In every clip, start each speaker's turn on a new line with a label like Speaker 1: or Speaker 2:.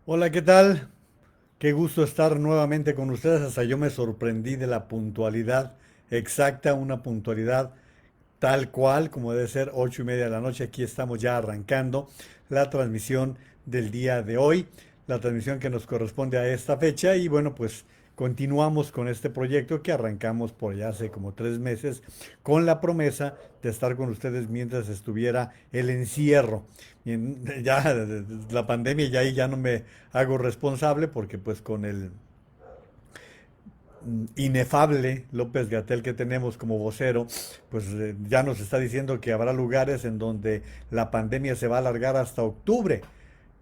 Speaker 1: Hola, ¿qué tal? Qué gusto estar nuevamente con ustedes. Hasta yo me sorprendí de la puntualidad exacta, una puntualidad tal cual, como debe ser, 8:30 de la noche. Aquí estamos ya arrancando la transmisión del día de hoy, la transmisión que nos corresponde a esta fecha. Y bueno, pues continuamos con este proyecto que arrancamos por ya hace como 3 meses, con la promesa de estar con ustedes mientras estuviera el encierro. Ya la pandemia, ya ahí ya no me hago responsable porque pues con el inefable López Gatell que tenemos como vocero, pues ya nos está diciendo que habrá lugares en donde la pandemia se va a alargar hasta octubre.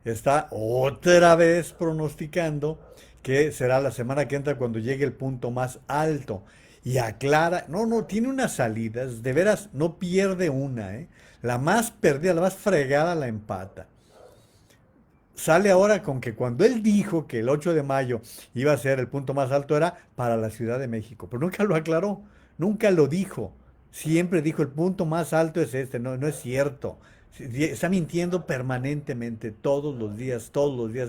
Speaker 1: Está otra vez pronosticando que será la semana que entra cuando llegue el punto más alto. Y aclara, no, no, tiene unas salidas, de veras, no pierde una, ¿eh? La más perdida, la más fregada la empata. Sale ahora con que cuando él dijo que el 8 de mayo iba a ser el punto más alto era para la Ciudad de México, pero nunca lo aclaró, nunca lo dijo. Siempre dijo el punto más alto es este, no, no es cierto. Está mintiendo permanentemente, todos los días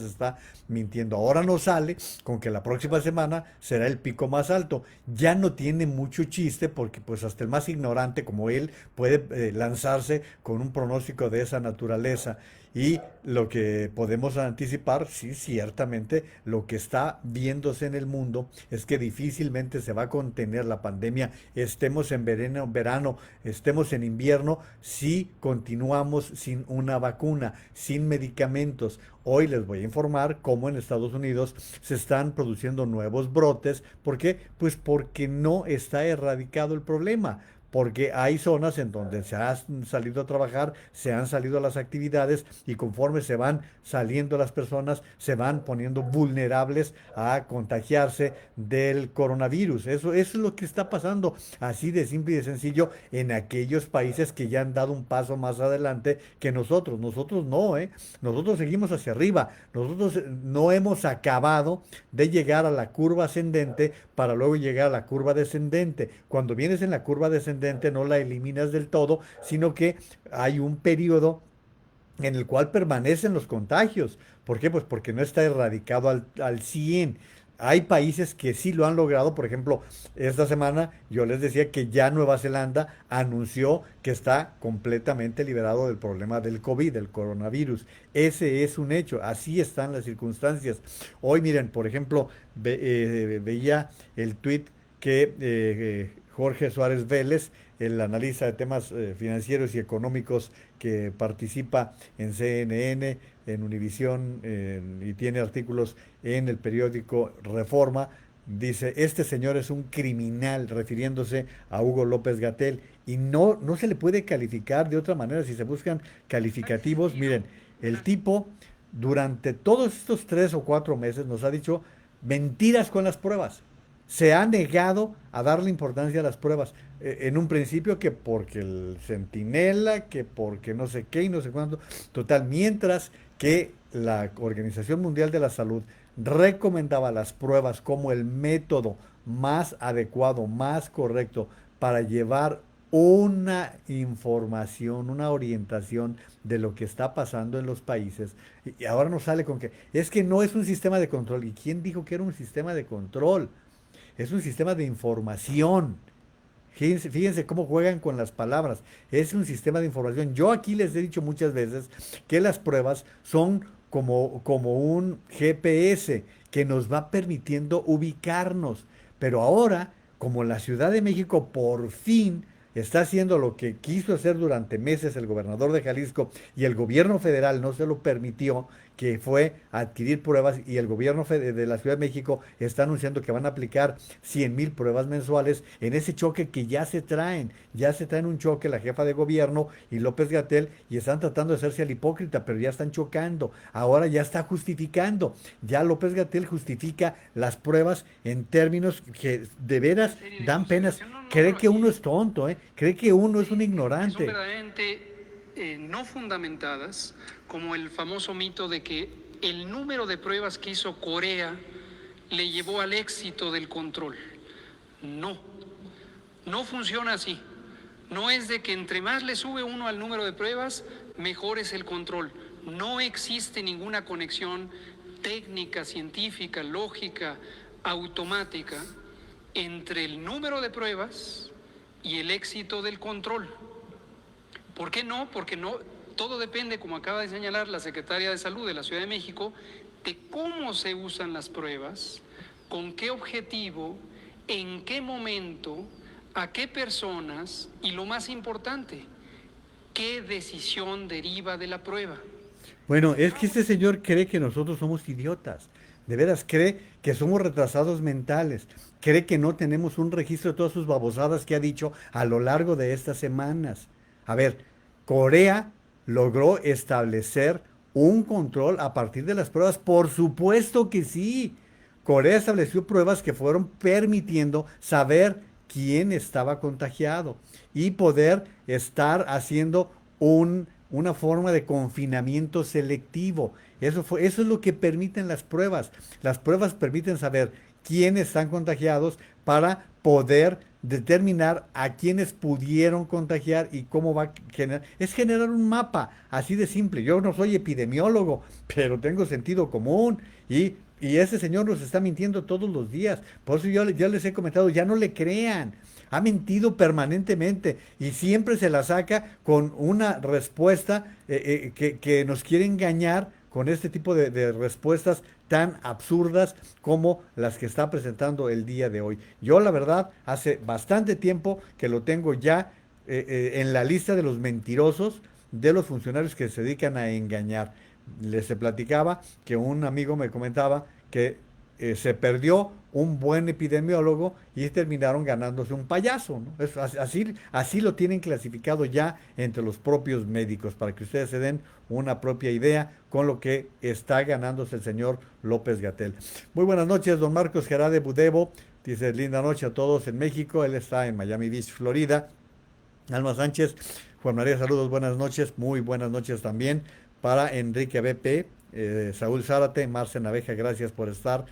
Speaker 1: está mintiendo. Ahora no sale con que la próxima semana será el pico más alto. Ya no tiene mucho chiste porque pues hasta el más ignorante como él puede lanzarse con un pronóstico de esa naturaleza. Y lo que podemos anticipar, sí, ciertamente, lo que está viéndose en el mundo es que difícilmente se va a contener la pandemia, estemos en verano, estemos en invierno, si continuamos sin una vacuna, sin medicamentos. Hoy les voy a informar cómo en Estados Unidos se están produciendo nuevos brotes. ¿Por qué? Pues porque no está erradicado el problema, porque hay zonas en donde se han salido a trabajar, se han salido a las actividades y conforme se van saliendo las personas, se van poniendo vulnerables a contagiarse del coronavirus. Eso es lo que está pasando, así de simple y de sencillo, en aquellos países que ya han dado un paso más adelante que nosotros. Nosotros no, ¿eh? Nosotros seguimos hacia arriba. Nosotros no hemos acabado de llegar a la curva ascendente para luego llegar a la curva descendente. Cuando vienes en la curva descendente no la eliminas del todo, sino que hay un periodo en el cual permanecen los contagios. ¿Por qué? Pues porque no está erradicado al 100. Hay países que sí lo han logrado. Por ejemplo, esta semana yo les decía que ya Nueva Zelanda anunció que está completamente liberado del problema del COVID, del coronavirus. Ese es un hecho, así están las circunstancias. Hoy miren, por ejemplo, veía el tuit que Jorge Suárez Vélez, el analista de temas financieros y económicos que participa en CNN, en Univisión, y tiene artículos en el periódico Reforma, dice, este señor es un criminal, refiriéndose a Hugo López Gatell, y no, no se le puede calificar de otra manera. Si se buscan calificativos, miren, el tipo durante todos estos 3 o 4 meses nos ha dicho mentiras con las pruebas. Se ha negado a darle importancia a las pruebas. En un principio que porque el centinela, que porque no sé qué y no sé cuánto. Total, mientras que la Organización Mundial de la Salud recomendaba las pruebas como el método más adecuado, más correcto para llevar una información, una orientación de lo que está pasando en los países. Y ahora nos sale con que es que no es un sistema de control. ¿Y quién dijo que era un sistema de control? Es un sistema de información. Fíjense cómo juegan con las palabras. Es un sistema de información. Yo aquí les he dicho muchas veces que las pruebas son como un GPS que nos va permitiendo ubicarnos. Pero ahora, como la Ciudad de México por fin está haciendo lo que quiso hacer durante meses el gobernador de Jalisco y el gobierno federal no se lo permitió, que fue adquirir pruebas, y el gobierno de la Ciudad de México está anunciando que van a aplicar 100,000 pruebas mensuales en ese choque que ya se traen un choque la jefa de gobierno y López Gatell, y están tratando de hacerse al hipócrita, pero ya están chocando, ahora ya está justificando, ya López Gatell justifica las pruebas en términos que de veras
Speaker 2: Serie de
Speaker 1: dan penas.
Speaker 2: justificación. No, no,
Speaker 1: Cree
Speaker 2: no.
Speaker 1: que uno es tonto, ¿eh? Cree que uno es un
Speaker 2: Que son
Speaker 1: ignorante.
Speaker 2: verdaderamente no fundamentadas, como el famoso mito de que el número de pruebas que hizo Corea le llevó al éxito del control. No, no funciona así. No es de que entre más le sube uno al número de pruebas, mejor es el control. No existe ninguna conexión técnica, científica, lógica, automática entre el número de pruebas y el éxito del control. ¿Por qué no? Porque no, todo depende, como acaba de señalar la Secretaria de Salud de la Ciudad de México, de cómo se usan las pruebas, con qué objetivo, en qué momento, a qué personas y, lo más importante, qué decisión deriva de la prueba.
Speaker 1: Bueno, es que este señor cree que nosotros somos idiotas. De veras, cree que somos retrasados mentales. Cree que no tenemos un registro de todas sus babosadas que ha dicho a lo largo de estas semanas. A ver, Corea logró establecer un control a partir de las pruebas. Por supuesto que sí. Corea estableció pruebas que fueron permitiendo saber quién estaba contagiado y poder estar haciendo una forma de confinamiento selectivo. Eso es lo que permiten las pruebas. Las pruebas permiten saber quiénes están contagiados para poder determinar a quiénes pudieron contagiar y cómo va a generar. Es generar un mapa, así de simple. Yo no soy epidemiólogo, pero tengo sentido común y ese señor nos está mintiendo todos los días. Por eso yo les he comentado, ya no le crean. Ha mentido permanentemente y siempre se la saca con una respuesta que nos quiere engañar con este tipo de respuestas tan absurdas como las que está presentando el día de hoy. Yo, la verdad, hace bastante tiempo que lo tengo ya en la lista de los mentirosos, de los funcionarios que se dedican a engañar. Les platicaba que un amigo me comentaba que se perdió un buen epidemiólogo y terminaron ganándose un payaso, ¿no? Así lo tienen clasificado ya entre los propios médicos, para que ustedes se den una propia idea con lo que está ganándose el señor López-Gatell. Muy buenas noches, don Marcos Gerade Budebo. Dice, linda noche a todos en México. Él está en Miami Beach, Florida. Alma Sánchez, Juan María, saludos, buenas noches. Muy buenas noches también para Enrique BP, Saúl Zárate, Marce Naveja, gracias por estar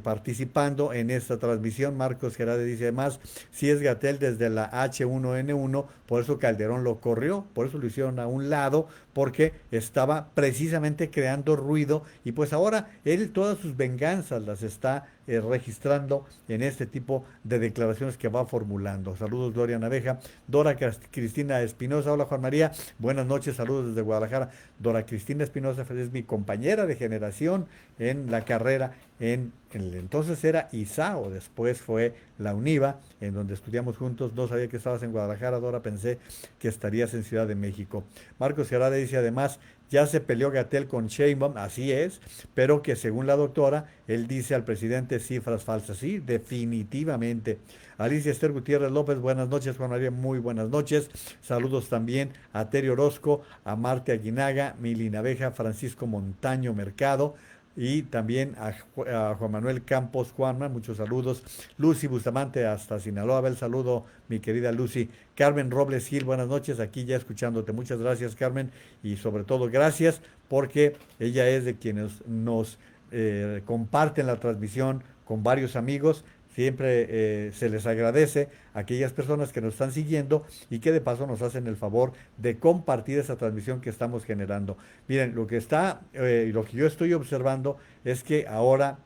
Speaker 1: participando en esta transmisión. Marcos Gerade dice además, si es Gatell desde la H1N1, por eso Calderón lo corrió, por eso lo hicieron a un lado, porque estaba precisamente creando ruido y pues ahora él todas sus venganzas las está registrando en este tipo de declaraciones que va formulando. Saludos, Gloria Naveja. Dora Cristina Espinosa, hola Juan María, buenas noches, saludos desde Guadalajara. Dora Cristina Espinosa es mi compañera de generación en la carrera en el entonces era ISAO, después fue la UNIVA, en donde estudiamos juntos. No sabía que estabas en Guadalajara, Dora, pensé que estarías en Ciudad de México. Marcos Gerardo dice además, ya se peleó Gatell con Sheinbaum, así es, pero que según la doctora, él dice al presidente cifras falsas. Sí, definitivamente. Alicia Esther Gutiérrez López, buenas noches. Juan María, muy buenas noches. Saludos también a Terry Orozco, a Marte Aguinaga, Mili Naveja, Francisco Montaño Mercado, y también a Juan Manuel Campos Juanma, muchos saludos. Lucy Bustamante hasta Sinaloa, el saludo, mi querida Lucy. Carmen Robles Gil, buenas noches, aquí ya escuchándote. Muchas gracias, Carmen, y sobre todo gracias porque ella es de quienes nos comparten la transmisión con varios amigos. Siempre se les agradece a aquellas personas que nos están siguiendo y que de paso nos hacen el favor de compartir esa transmisión que estamos generando. Miren, lo que yo estoy observando es que ahora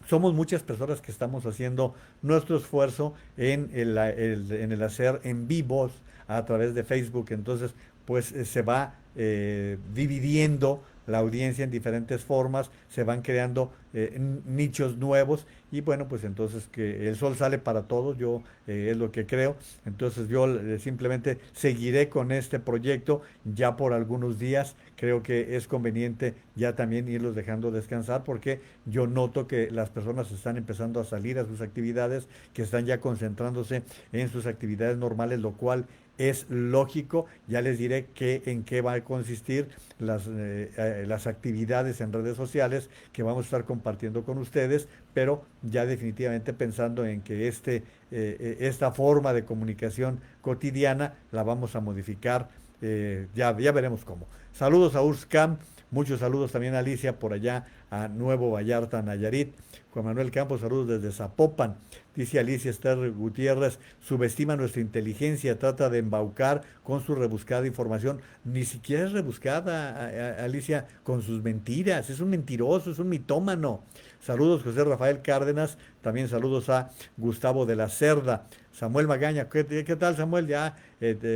Speaker 1: somos muchas personas que estamos haciendo nuestro esfuerzo en el hacer en vivos a través de Facebook. Entonces, pues se va dividiendo la audiencia en diferentes formas, se van creando nichos nuevos y bueno, pues entonces que el sol sale para todos, yo es lo que creo. Entonces yo simplemente seguiré con este proyecto ya por algunos días. Creo que es conveniente ya también irlos dejando descansar porque yo noto que las personas están empezando a salir a sus actividades, que están ya concentrándose en sus actividades normales, lo cual es lógico. Ya les diré en qué va a consistir las actividades en redes sociales que vamos a estar compartiendo con ustedes, pero ya definitivamente pensando en que esta forma de comunicación cotidiana la vamos a modificar ya veremos cómo. Saludos a Urscam, muchos saludos también a Alicia por allá, a Nuevo Vallarta, Nayarit. Juan Manuel Campos, saludos desde Zapopan. Dice Alicia Esther Gutiérrez, subestima nuestra inteligencia, trata de embaucar con su rebuscada información. Ni siquiera es rebuscada, Alicia, con sus mentiras. Es un mentiroso, es un mitómano. Saludos, José Rafael Cárdenas. También saludos a Gustavo de la Cerda. Samuel Magaña, ¿qué tal, Samuel? Ya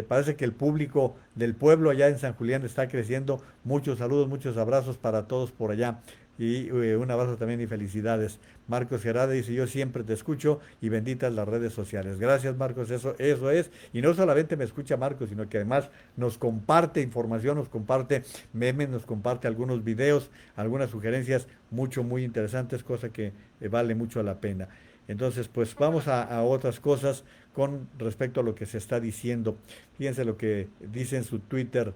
Speaker 1: parece que el público del pueblo allá en San Julián está creciendo. Muchos saludos, muchos abrazos para todos por allá. Y un abrazo también y felicidades. Marcos Gerada dice, yo siempre te escucho y benditas las redes sociales. Gracias, Marcos, eso es. Y no solamente me escucha Marcos, sino que además nos comparte información, nos comparte memes, nos comparte algunos videos, algunas sugerencias muy interesantes, cosa que vale mucho la pena. Entonces, pues vamos a otras cosas con respecto a lo que se está diciendo. Fíjense lo que dice en su Twitter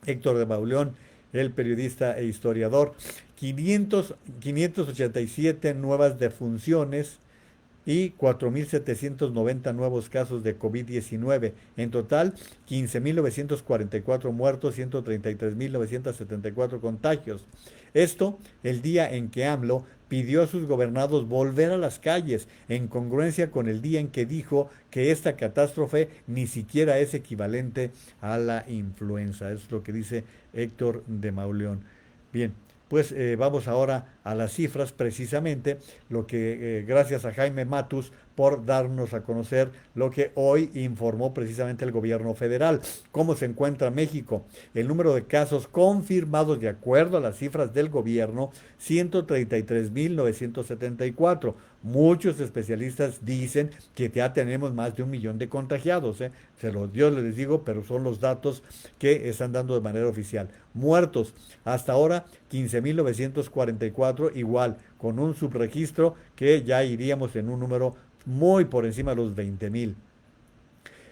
Speaker 1: Héctor de Mauleón, el periodista e historiador. 587 nuevas defunciones y 4.790 nuevos casos de COVID-19. En total, 15.944 muertos, 133.974 contagios. Esto el día en que AMLO pidió a sus gobernados volver a las calles, en congruencia con el día en que dijo que esta catástrofe ni siquiera es equivalente a la influenza. Es lo que dice Héctor de Mauleón. Bien, pues vamos ahora a las cifras, precisamente lo que gracias a Jaime Matus por darnos a conocer lo que hoy informó precisamente el gobierno federal. ¿Cómo se encuentra México? El número de casos confirmados de acuerdo a las cifras del gobierno, 133.974. Muchos especialistas dicen que ya tenemos más de 1 millón de contagiados. Yo les digo, pero son los datos que están dando de manera oficial. Muertos, hasta ahora 15.944, igual, con un subregistro que ya iríamos en un número muy por encima de los 20.000.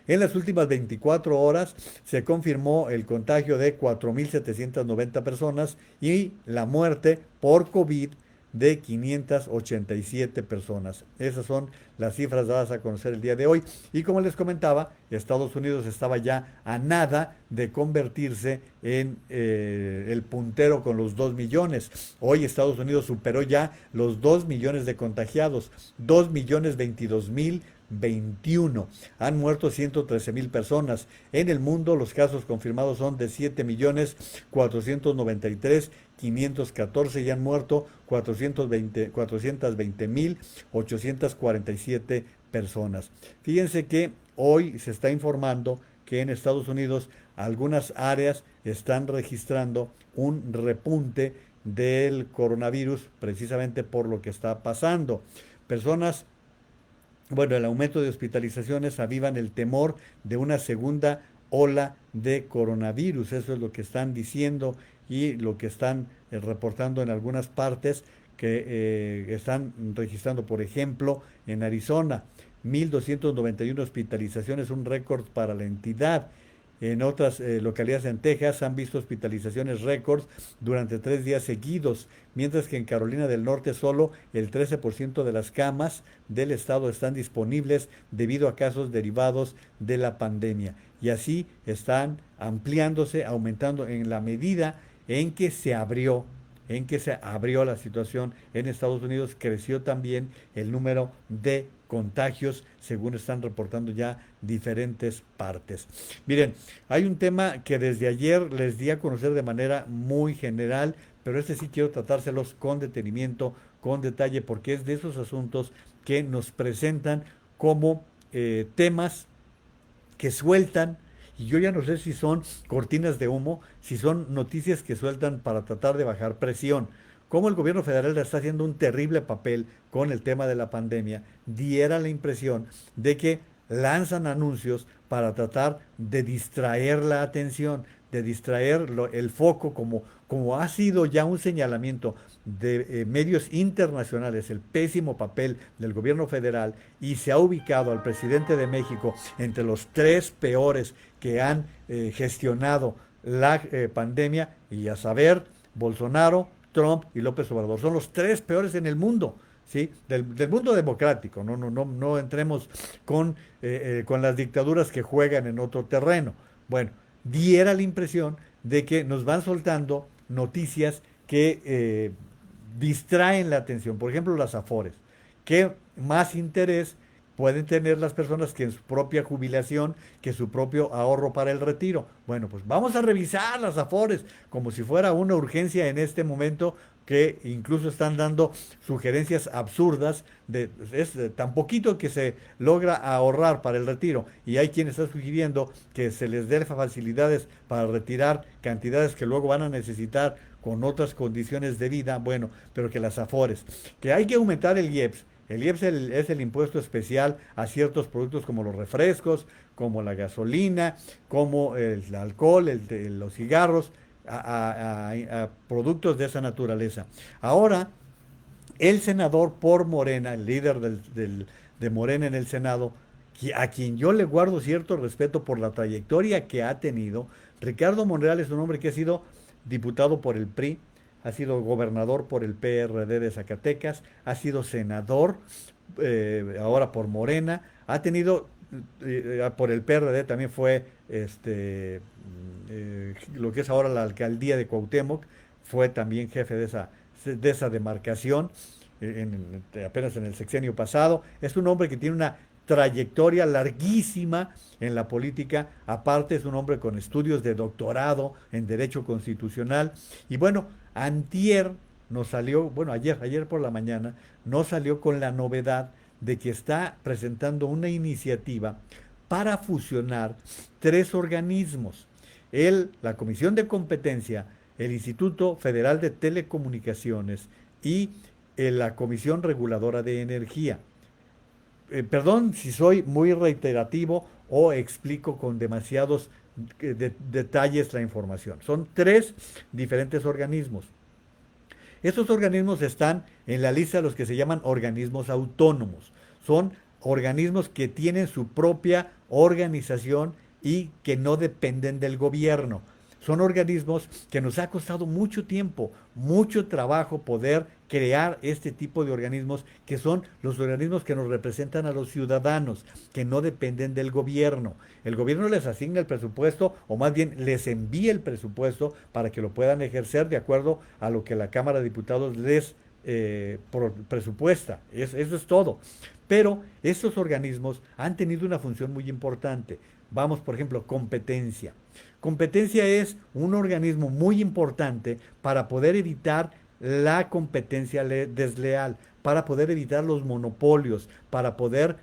Speaker 1: En las últimas 24 horas se confirmó el contagio de 4.790 personas y la muerte por COVID de 587 personas. Esas son las cifras dadas a conocer el día de hoy. Y como les comentaba, Estados Unidos estaba ya a nada de convertirse en el puntero con los 2 millones. Hoy Estados Unidos superó ya los 2 millones de contagiados, 2.022.021. Han muerto 113.000 personas. En el mundo los casos confirmados son de 7.493.514 y han muerto 420.847 personas. Fíjense que hoy se está informando que en Estados Unidos algunas áreas están registrando un repunte del coronavirus precisamente por lo que está pasando. El aumento de hospitalizaciones avivan el temor de una segunda ola de coronavirus. Eso es lo que están diciendo y lo que están reportando en algunas partes que están registrando, por ejemplo, en Arizona, 1.291 hospitalizaciones, un récord para la entidad. En otras localidades en Texas han visto hospitalizaciones récords durante 3 días seguidos, mientras que en Carolina del Norte solo el 13% de las camas del estado están disponibles debido a casos derivados de la pandemia. Y así están ampliándose, aumentando en la medida en que se abrió la situación en Estados Unidos, creció también el número de contagios, según están reportando ya diferentes partes. Miren, hay un tema que desde ayer les di a conocer de manera muy general, pero sí quiero tratárselos con detenimiento, con detalle, porque es de esos asuntos que nos presentan como temas que sueltan. Y yo ya no sé si son cortinas de humo, si son noticias que sueltan para tratar de bajar presión. Como el gobierno federal está haciendo un terrible papel con el tema de la pandemia, diera la impresión de que lanzan anuncios para tratar de distraer la atención, de distraer el foco, como ha sido ya un señalamiento de medios internacionales, el pésimo papel del gobierno federal, y se ha ubicado al presidente de México entre los 3 peores que han gestionado la pandemia, y a saber, Bolsonaro, Trump y López Obrador. Son los 3 peores en el mundo, ¿sí? Del mundo democrático. No entremos con las dictaduras que juegan en otro terreno. Bueno, diera la impresión de que nos van soltando noticias que distraen la atención. Por ejemplo, las afores. ¿Qué más interés pueden tener las personas que en su propia jubilación, que su propio ahorro para el retiro? Bueno, pues vamos a revisar las afores como si fuera una urgencia en este momento, que incluso están dando sugerencias absurdas de tan poquito que se logra ahorrar para el retiro, y hay quienes están sugiriendo que se les dé facilidades para retirar cantidades que luego van a necesitar con otras condiciones de vida. Bueno, pero que las afores, que hay que aumentar el IEPS. El IEPS es el impuesto especial a ciertos productos como los refrescos, como la gasolina, como el alcohol, los cigarros, a productos de esa naturaleza. Ahora, el senador por Morena, el líder de Morena en el Senado, a quien yo le guardo cierto respeto por la trayectoria que ha tenido, Ricardo Monreal es un hombre que ha sido diputado por el PRI, ha sido gobernador por el PRD de Zacatecas, ha sido senador ahora por Morena, ha tenido por el PRD también fue lo que es ahora la alcaldía de Cuauhtémoc, fue también jefe de esa demarcación apenas en el sexenio pasado. Es un hombre que tiene una trayectoria larguísima en la política, aparte es un hombre con estudios de doctorado en Derecho Constitucional, y bueno, antier nos salió, bueno, ayer por la mañana, nos salió con la novedad de que está presentando una iniciativa para fusionar tres organismos: la Comisión de Competencia, el Instituto Federal de Telecomunicaciones y la Comisión Reguladora de Energía. Perdón si soy muy reiterativo o explico con demasiados detalles la información. Son tres diferentes organismos. Estos organismos están en la lista de los que se llaman organismos autónomos. Son organismos que tienen su propia organización y que no dependen del gobierno. Son organismos que nos ha costado mucho tiempo, mucho trabajo poder crear este tipo de organismos, que son los organismos que nos representan a los ciudadanos, que no dependen del gobierno. El gobierno les asigna el presupuesto, o más bien les envía el presupuesto para que lo puedan ejercer de acuerdo a lo que la Cámara de Diputados les presupuesta. Eso es todo. Pero estos organismos han tenido una función muy importante. Vamos, por ejemplo, competencia. Competencia es un organismo muy importante para poder evitar la competencia desleal, para poder evitar los monopolios, para poder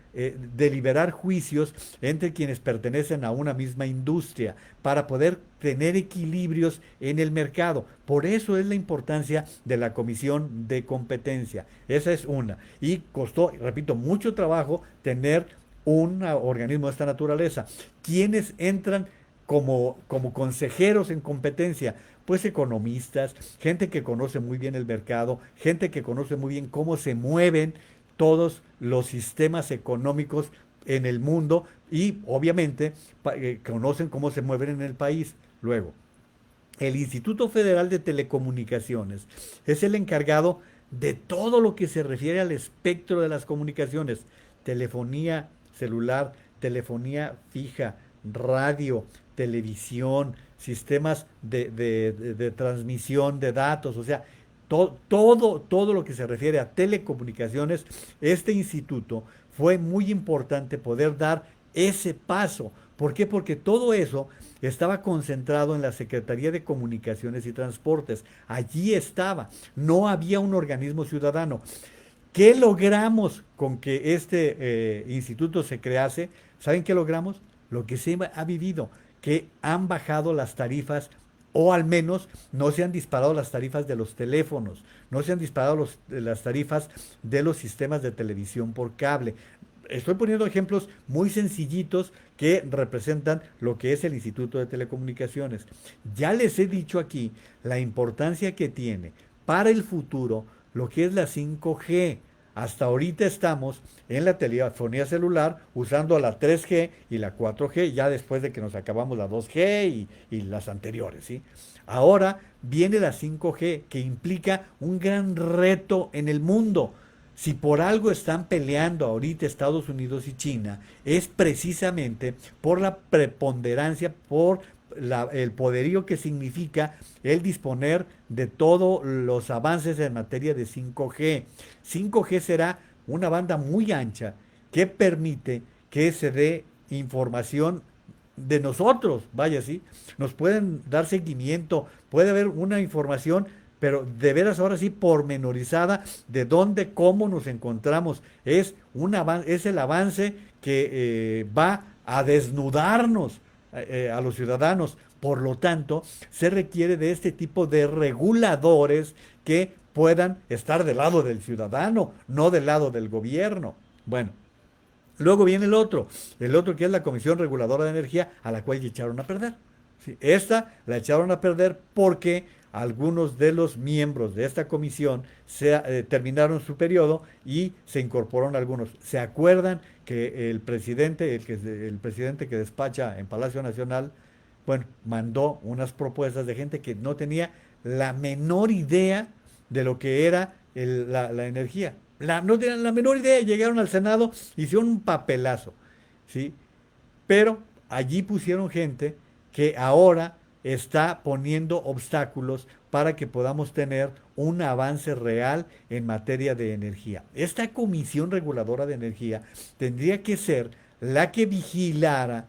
Speaker 1: deliberar juicios entre quienes pertenecen a una misma industria, para poder tener equilibrios en el mercado. Por eso es la importancia de la Comisión de Competencia. Esa es una. Y costó, repito, mucho trabajo tener un organismo de esta naturaleza. ¿Quiénes entran como consejeros en competencia? Pues economistas, gente que conoce muy bien el mercado, gente que conoce muy bien cómo se mueven todos los sistemas económicos en el mundo, y obviamente conocen cómo se mueven en el país. Luego, el Instituto Federal de Telecomunicaciones es el encargado de todo lo que se refiere al espectro de las comunicaciones: telefonía celular, telefonía fija, radio, televisión, sistemas de transmisión de datos. O sea, todo lo que se refiere a telecomunicaciones. Este instituto fue muy importante poder dar ese paso. ¿Por qué? Porque todo eso estaba concentrado en la Secretaría de Comunicaciones y Transportes. Allí estaba. No había un organismo ciudadano. ¿Qué logramos con que este instituto se crease? ¿Saben qué logramos? Lo que se ha vivido, que han bajado las tarifas, o al menos no se han disparado las tarifas de los teléfonos, no se han disparado las tarifas de los sistemas de televisión por cable. Estoy poniendo ejemplos muy sencillitos que representan lo que es el Instituto de Telecomunicaciones. Ya les he dicho aquí la importancia que tiene para el futuro lo que es la 5G. Hasta ahorita estamos en la telefonía celular usando la 3G y la 4G, ya después de que nos acabamos la 2G y las anteriores, ¿sí? Ahora viene la 5G, que implica un gran reto en el mundo. Si por algo están peleando ahorita Estados Unidos y China, es precisamente por la preponderancia, por el poderío que significa el disponer de todos los avances en materia de 5G. 5G será una banda muy ancha que permite que se dé información de nosotros, vaya, sí, nos pueden dar seguimiento, puede haber una información, pero de veras ahora sí pormenorizada de dónde, cómo nos encontramos. Es el avance que va a desnudarnos a los ciudadanos. Por lo tanto, se requiere de este tipo de reguladores que puedan estar del lado del ciudadano, no del lado del gobierno. Bueno, luego viene el otro que es la Comisión Reguladora de Energía, a la cual ya echaron a perder. ¿Sí? Esta la echaron a perder porque algunos de los miembros de esta comisión terminaron su periodo y se incorporaron algunos. ¿Se acuerdan que el presidente que despacha en Palacio Nacional, bueno, mandó unas propuestas de gente que no tenía la menor idea de lo que era la energía? No tenían la menor idea, llegaron al Senado, hicieron un papelazo, ¿sí? Pero allí pusieron gente que ahora está poniendo obstáculos para que podamos tener un avance real en materia de energía. Esta Comisión Reguladora de Energía tendría que ser la que vigilara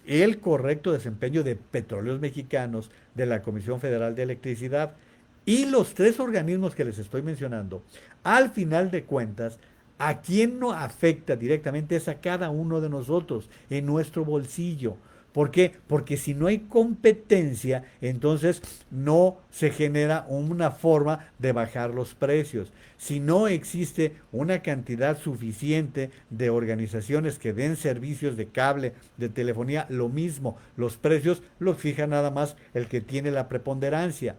Speaker 1: el correcto desempeño de Petróleos Mexicanos, de la Comisión Federal de Electricidad y los tres organismos que les estoy mencionando. Al final de cuentas, a quien no afecta directamente es a cada uno de nosotros, en nuestro bolsillo. ¿Por qué? Porque si no hay competencia, entonces no se genera una forma de bajar los precios. Si no existe una cantidad suficiente de organizaciones que den servicios de cable, de telefonía, lo mismo, los precios los fija nada más el que tiene la preponderancia.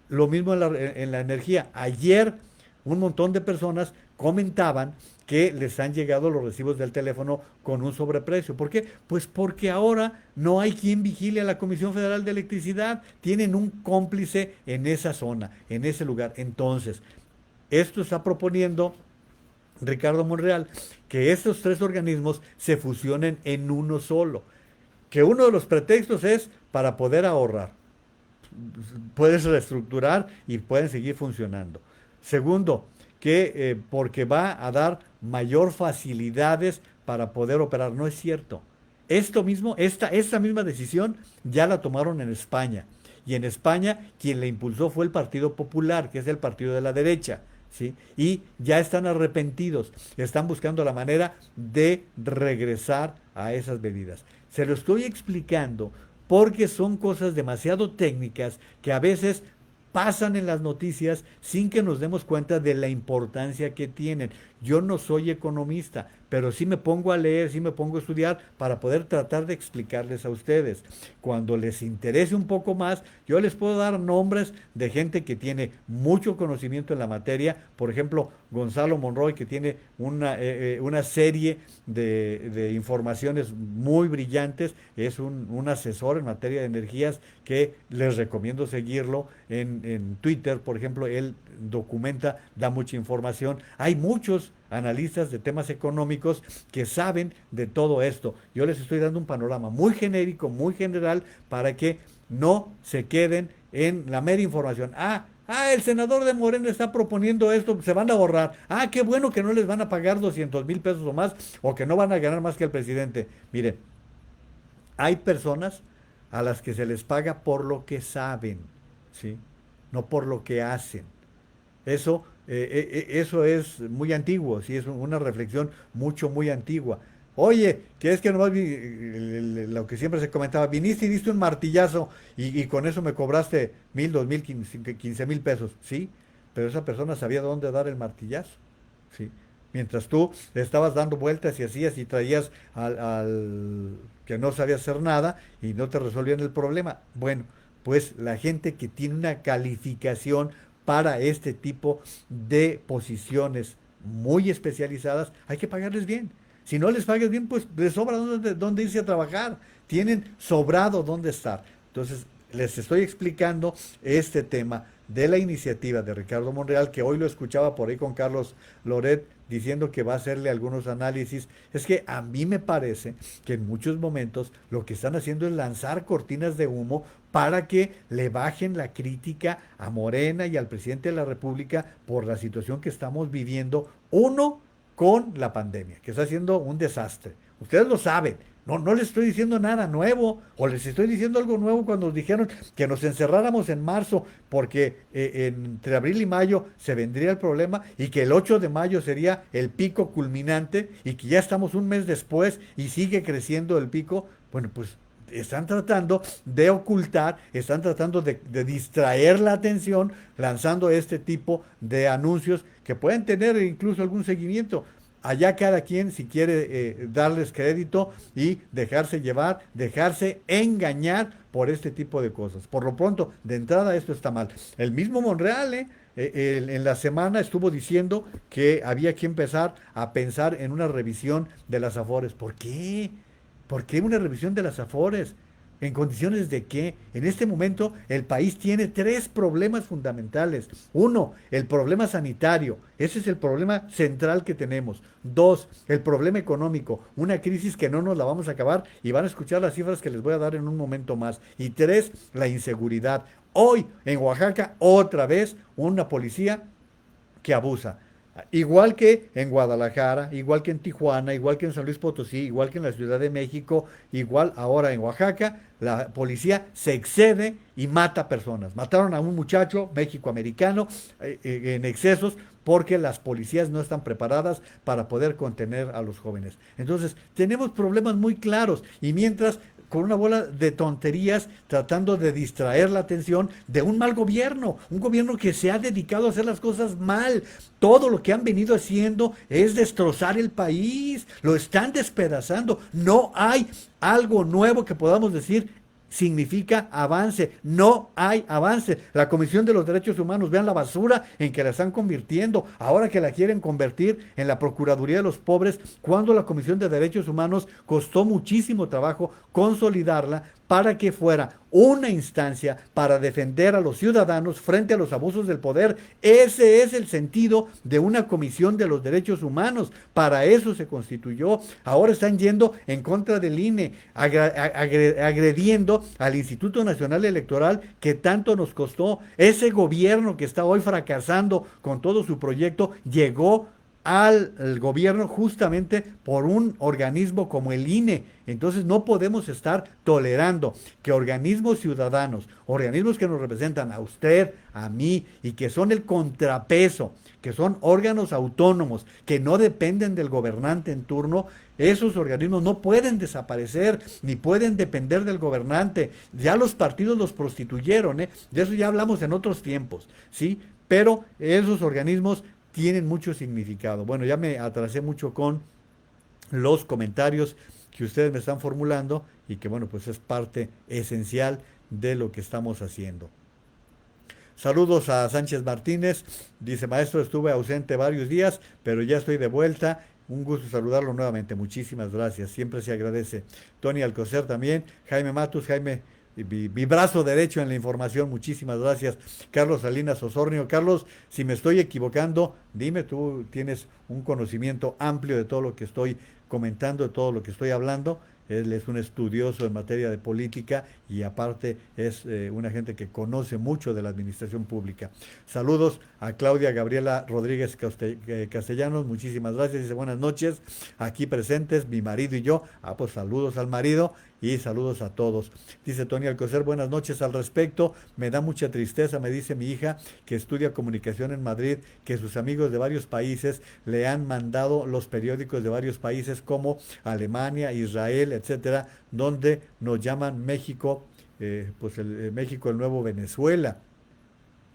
Speaker 1: Lo mismo en la energía. Ayer un montón de personas comentaban que les han llegado los recibos del teléfono con un sobreprecio. ¿Por qué? Pues porque ahora no hay quien vigile a la Comisión Federal de Electricidad. Tienen un cómplice en esa zona, en ese lugar. Entonces, esto está proponiendo Ricardo Monreal, que estos tres organismos se fusionen en uno solo. Que uno de los pretextos es para poder ahorrar. Puedes reestructurar y pueden seguir funcionando. Segundo, que porque va a dar mayor facilidades para poder operar. No es cierto. Esta misma decisión ya la tomaron en España. Y en España quien la impulsó fue el Partido Popular, que es el partido de la derecha. ¿Sí? Y ya están arrepentidos. Están buscando la manera de regresar a esas medidas. Se lo estoy explicando porque son cosas demasiado técnicas que a veces pasan en las noticias sin que nos demos cuenta de la importancia que tienen. Yo no soy economista, pero sí me pongo a leer, sí me pongo a estudiar para poder tratar de explicarles a ustedes. Cuando les interese un poco más, yo les puedo dar nombres de gente que tiene mucho conocimiento en la materia. Por ejemplo, Gonzalo Monroy, que tiene una serie de informaciones muy brillantes, es un asesor en materia de energías que les recomiendo seguirlo en Twitter. Por ejemplo, él documenta, da mucha información. Hay muchos analistas de temas económicos que saben de todo esto. Yo les estoy dando un panorama muy genérico, muy general, para que no se queden en la mera información. El senador de Morena está proponiendo esto, se van a ahorrar. Qué bueno que no les van a pagar 200,000 pesos o más, o que no van a ganar más que el presidente. Miren, hay personas a las que se les paga por lo que saben, ¿sí? No por lo que hacen. Eso es muy antiguo, sí, es una reflexión muy antigua. Oye, que es que nomás lo que siempre se comentaba, viniste y diste un martillazo y con eso me cobraste 1,000, 2,000, 15,000 pesos, sí, pero esa persona sabía dónde dar el martillazo, sí. Mientras tú le estabas dando vueltas y hacías y traías al que no sabía hacer nada y no te resolvían el problema. Bueno, pues la gente que tiene una calificación para este tipo de posiciones muy especializadas, hay que pagarles bien. Si no les pagas bien, pues les sobra dónde irse a trabajar. Tienen sobrado dónde estar. Entonces, les estoy explicando este tema de la iniciativa de Ricardo Monreal, que hoy lo escuchaba por ahí con Carlos Loret, diciendo que va a hacerle algunos análisis. Es que a mí me parece que en muchos momentos lo que están haciendo es lanzar cortinas de humo para que le bajen la crítica a Morena y al presidente de la República por la situación que estamos viviendo. Uno, con la pandemia, que está haciendo un desastre. Ustedes lo saben. No, no les estoy diciendo nada nuevo, o les estoy diciendo algo nuevo cuando nos dijeron que nos encerráramos en marzo, porque entre abril y mayo se vendría el problema y que el 8 de mayo sería el pico culminante y que ya estamos un mes después y sigue creciendo el pico. Bueno, pues están tratando de ocultar, están tratando de distraer la atención lanzando este tipo de anuncios que pueden tener incluso algún seguimiento. Allá cada quien si quiere darles crédito y dejarse llevar, dejarse engañar por este tipo de cosas. Por lo pronto, de entrada esto está mal. El mismo Monreal, en la semana estuvo diciendo que había que empezar a pensar en una revisión de las Afores. ¿Por qué? ¿Por qué una revisión de las Afores? ¿En condiciones de qué? En este momento el país tiene tres problemas fundamentales. Uno, el problema sanitario. Ese es el problema central que tenemos. Dos, el problema económico. Una crisis que no nos la vamos a acabar y van a escuchar las cifras que les voy a dar en un momento más. Y tres, la inseguridad. Hoy en Oaxaca, otra vez, una policía que abusa. Igual que en Guadalajara, igual que en Tijuana, igual que en San Luis Potosí, igual que en la Ciudad de México, igual ahora en Oaxaca, la policía se excede y mata personas. Mataron a un muchacho México-americano en excesos porque las policías no están preparadas para poder contener a los jóvenes. Entonces, tenemos problemas muy claros y mientras con una bola de tonterías tratando de distraer la atención de un mal gobierno, un gobierno que se ha dedicado a hacer las cosas mal. Todo lo que han venido haciendo es destrozar el país, lo están despedazando. No hay algo nuevo que podamos decir significa avance. No hay avance. La Comisión de los Derechos Humanos, vean la basura en que la están convirtiendo. Ahora que la quieren convertir en la Procuraduría de los Pobres, cuando la Comisión de Derechos Humanos costó muchísimo trabajo consolidarla para que fuera una instancia para defender a los ciudadanos frente a los abusos del poder. Ese es el sentido de una comisión de los derechos humanos. Para eso se constituyó. Ahora están yendo en contra del INE, agrediendo al Instituto Nacional Electoral que tanto nos costó. Ese gobierno que está hoy fracasando con todo su proyecto llegó al gobierno justamente por un organismo como el INE. Entonces no podemos estar tolerando que organismos ciudadanos, organismos que nos representan a usted, a mí, y que son el contrapeso, que son órganos autónomos, que no dependen del gobernante en turno, esos organismos no pueden desaparecer ni pueden depender del gobernante. Ya los partidos los prostituyeron, ¿eh? De eso ya hablamos en otros tiempos, ¿sí? Pero esos organismos tienen mucho significado. Bueno, ya me atrasé mucho con los comentarios que ustedes me están formulando y que, bueno, pues es parte esencial de lo que estamos haciendo. Saludos a Sánchez Martínez. Dice, maestro, estuve ausente varios días, pero ya estoy de vuelta. Un gusto saludarlo nuevamente. Muchísimas gracias. Siempre se agradece. Tony Alcocer también. Jaime Matus, Jaime, mi brazo derecho en la información, muchísimas gracias. Carlos Salinas Osornio. Carlos, si me estoy equivocando, dime, tú tienes un conocimiento amplio de todo lo que estoy comentando, de todo lo que estoy hablando. Él es un estudioso en materia de política y aparte es una gente que conoce mucho de la administración pública. Saludos a Claudia Gabriela Rodríguez Castellanos, muchísimas gracias, dice buenas noches, aquí presentes mi marido y yo. Pues saludos al marido y saludos a todos. Dice Tony Alcocer, buenas noches al respecto, me da mucha tristeza, me dice mi hija que estudia comunicación en Madrid, que sus amigos de varios países le han mandado los periódicos de varios países como Alemania, Israel, etcétera, donde nos llaman México, México el nuevo Venezuela.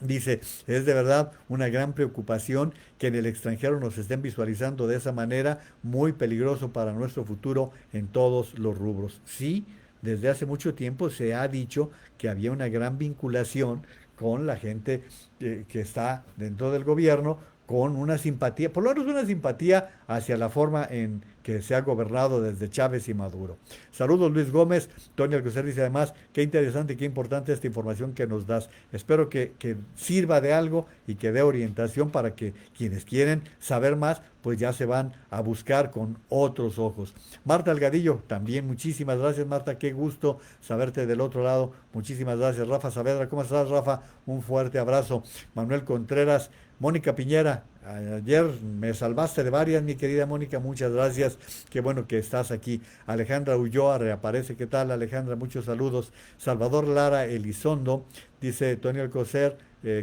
Speaker 1: Dice, es de verdad una gran preocupación que en el extranjero nos estén visualizando de esa manera, muy peligroso para nuestro futuro en todos los rubros. Sí, desde hace mucho tiempo se ha dicho que había una gran vinculación con la gente que está dentro del gobierno, con una simpatía, por lo menos una simpatía hacia la forma en que se ha gobernado desde Chávez y Maduro. Saludos Luis Gómez, Tony Alcocer dice además, qué interesante y qué importante esta información que nos das. Espero que sirva de algo y que dé orientación para que quienes quieren saber más, pues ya se van a buscar con otros ojos. Marta Algadillo, también muchísimas gracias Marta, qué gusto saberte del otro lado. Muchísimas gracias. Rafa Saavedra, ¿cómo estás Rafa? Un fuerte abrazo. Manuel Contreras, Mónica Piñera, ayer me salvaste de varias, mi querida Mónica, muchas gracias. Qué bueno que estás aquí. Alejandra Ulloa reaparece. ¿Qué tal, Alejandra? Muchos saludos. Salvador Lara Elizondo, dice Tony Alcocer,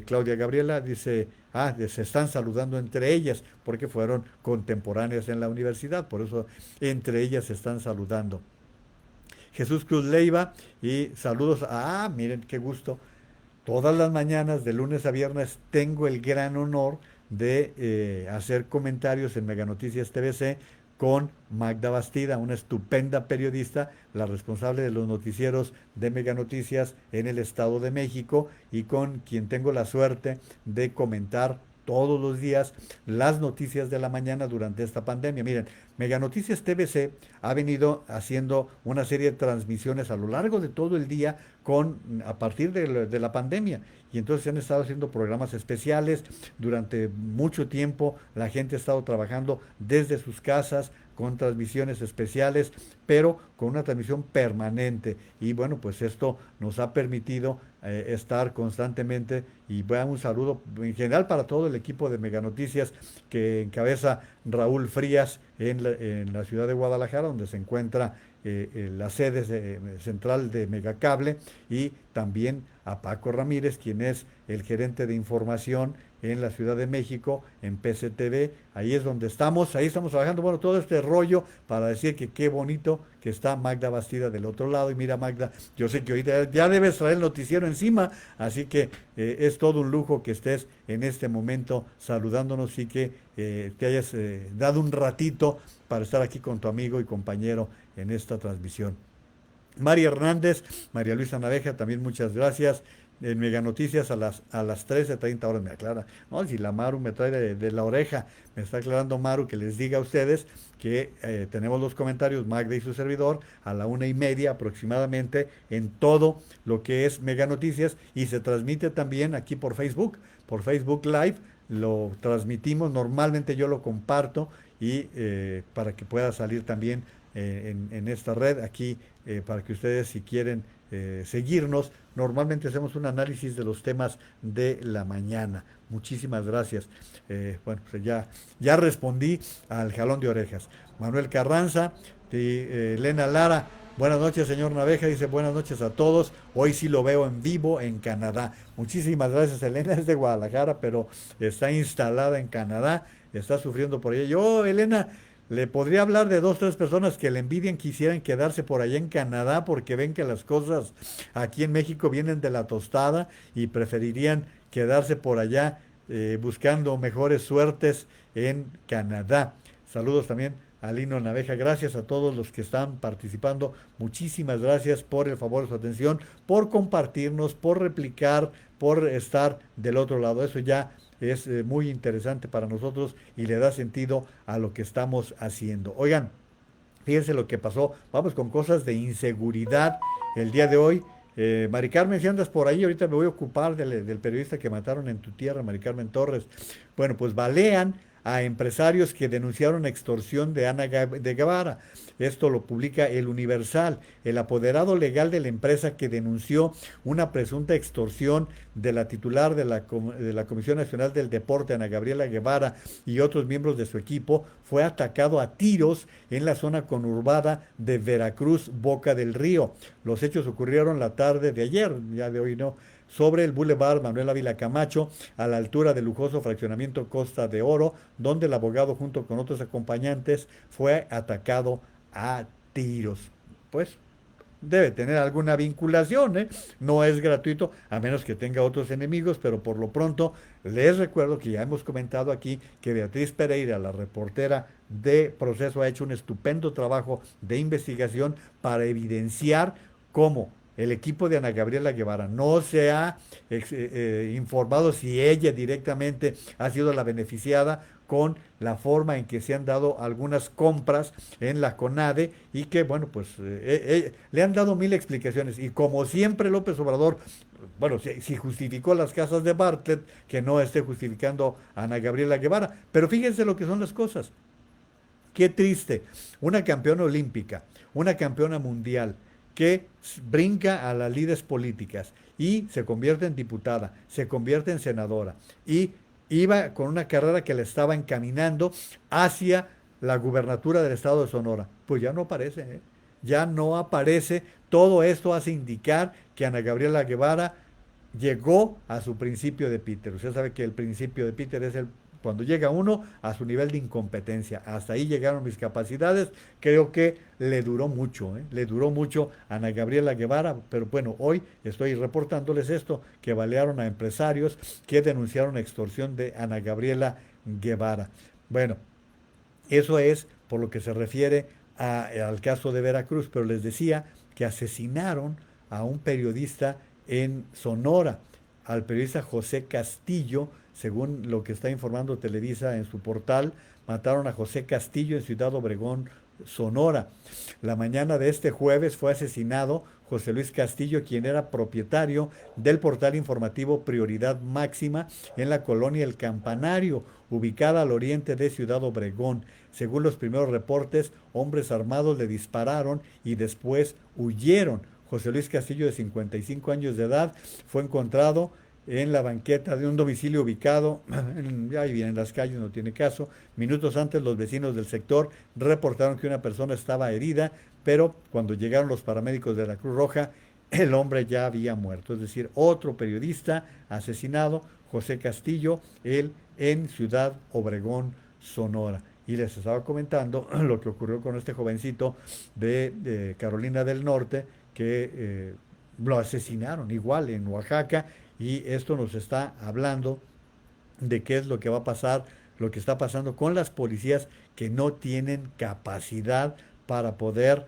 Speaker 1: Claudia Gabriela, dice, se están saludando entre ellas, porque fueron contemporáneas en la universidad, por eso entre ellas se están saludando. Jesús Cruz Leiva, y saludos. Miren qué gusto. Todas las mañanas, de lunes a viernes, tengo el gran honor de hacer comentarios en Mega Noticias TVC con Magda Bastida, una estupenda periodista, la responsable de los noticieros de Mega Noticias en el Estado de México, y con quien tengo la suerte de comentar todos los días las noticias de la mañana durante esta pandemia. Miren, Mega Noticias TVC ha venido haciendo una serie de transmisiones a lo largo de todo el día a partir de la pandemia. Y entonces se han estado haciendo programas especiales durante mucho tiempo. La gente ha estado trabajando desde sus casas con transmisiones especiales, pero con una transmisión permanente. Y bueno, pues esto nos ha permitido estar constantemente, y un saludo en general para todo el equipo de Mega Noticias que encabeza Raúl Frías en la ciudad de Guadalajara, donde se encuentra la sede central de Megacable, y también a Paco Ramírez, quien es el gerente de información en la Ciudad de México, en PCTV. Ahí es donde estamos, ahí estamos trabajando, bueno, todo este rollo para decir que qué bonito que está Magda Bastida del otro lado. Y mira, Magda, yo sé que ahorita ya debes traer el noticiero encima, así que es todo un lujo que estés en este momento saludándonos, y que te hayas dado un ratito para estar aquí con tu amigo y compañero en esta transmisión. María Hernández, María Luisa Naveja, también muchas gracias. En Mega Noticias a las 13:30 horas me aclara. No, si la Maru me trae de la oreja, me está aclarando Maru que les diga a ustedes que tenemos los comentarios, Magda y su servidor, a la 1:30 aproximadamente, en todo lo que es Mega Noticias, y se transmite también aquí por Facebook Live, lo transmitimos, normalmente yo lo comparto, y para que pueda salir también en esta red aquí, para que ustedes, si quieren seguirnos, normalmente hacemos un análisis de los temas de la mañana. Muchísimas gracias. Bueno, pues ya respondí al jalón de orejas. Manuel Carranza, Elena Lara, buenas noches, señor Naveja, dice buenas noches a todos. Hoy sí lo veo en vivo en Canadá. Muchísimas gracias. Elena es de Guadalajara, pero está instalada en Canadá, está sufriendo por ello. Elena, le podría hablar de 2, 3 personas que le envidian, quisieran quedarse por allá en Canadá, porque ven que las cosas aquí en México vienen de la tostada, y preferirían quedarse por allá buscando mejores suertes en Canadá. Saludos también a Lino Naveja. Gracias a todos los que están participando. Muchísimas gracias por el favor de su atención, por compartirnos, por replicar, por estar del otro lado. Eso ya es muy interesante para nosotros y le da sentido a lo que estamos haciendo. Oigan, fíjense lo que pasó. Vamos con cosas de inseguridad el día de hoy. Mari Carmen, si andas por ahí, ahorita me voy a ocupar del periodista que mataron en tu tierra, Mari Carmen Torres. Bueno, pues balean a empresarios que denunciaron extorsión de Ana de Guevara. Esto lo publica El Universal. El apoderado legal de la empresa que denunció una presunta extorsión de la titular de la Comisión Nacional del Deporte, Ana Gabriela Guevara, y otros miembros de su equipo, fue atacado a tiros en la zona conurbada de Veracruz, Boca del Río. Los hechos ocurrieron la tarde de ayer, ya de hoy no, sobre el Boulevard Manuel Ávila Camacho, a la altura del lujoso fraccionamiento Costa de Oro, donde el abogado junto con otros acompañantes fue atacado a tiros. Pues debe tener alguna vinculación, ¿eh? No es gratuito, a menos que tenga otros enemigos, pero por lo pronto les recuerdo que ya hemos comentado aquí que Beatriz Pereira, la reportera de Proceso, ha hecho un estupendo trabajo de investigación para evidenciar cómo el equipo de Ana Gabriela Guevara no se ha informado si ella directamente ha sido la beneficiada con la forma en que se han dado algunas compras en la CONADE y que, bueno, pues le han dado mil explicaciones. Y como siempre López Obrador, bueno, si justificó las casas de Bartlett, que no esté justificando a Ana Gabriela Guevara. Pero fíjense lo que son las cosas. Qué triste. Una campeona olímpica, una campeona mundial, que brinca a las líderes políticas y se convierte en diputada, se convierte en senadora y iba con una carrera que le estaba encaminando hacia la gubernatura del estado de Sonora. Pues ya no aparece, ¿eh? Ya no aparece. Todo esto hace indicar que Ana Gabriela Guevara llegó a su principio de Peter. Usted sabe que el principio de Peter es cuando llega uno a su nivel de incompetencia. Hasta ahí llegaron mis capacidades. Creo que le duró mucho, ¿eh? Le duró mucho a Ana Gabriela Guevara, pero bueno, hoy estoy reportándoles esto, que balearon a empresarios que denunciaron extorsión de Ana Gabriela Guevara. Bueno, eso es por lo que se refiere al caso de Veracruz, pero les decía que asesinaron a un periodista en Sonora, al periodista José Castillo, según lo que está informando Televisa en su portal. Mataron a José Castillo en Ciudad Obregón, Sonora. La mañana de este jueves fue asesinado José Luis Castillo, quien era propietario del portal informativo Prioridad Máxima en la colonia El Campanario, ubicada al oriente de Ciudad Obregón. Según los primeros reportes, hombres armados le dispararon y después huyeron. José Luis Castillo, de 55 años de edad, fue encontrado en la banqueta de un domicilio ubicado, ahí bien en las calles, no tiene caso. Minutos antes, los vecinos del sector reportaron que una persona estaba herida, pero cuando llegaron los paramédicos de la Cruz Roja, el hombre ya había muerto. Es decir, otro periodista asesinado, José Castillo, él en Ciudad Obregón, Sonora. Y les estaba comentando lo que ocurrió con este jovencito de Carolina del Norte, que lo asesinaron igual en Oaxaca, y esto nos está hablando de qué es lo que va a pasar, lo que está pasando con las policías que no tienen capacidad para poder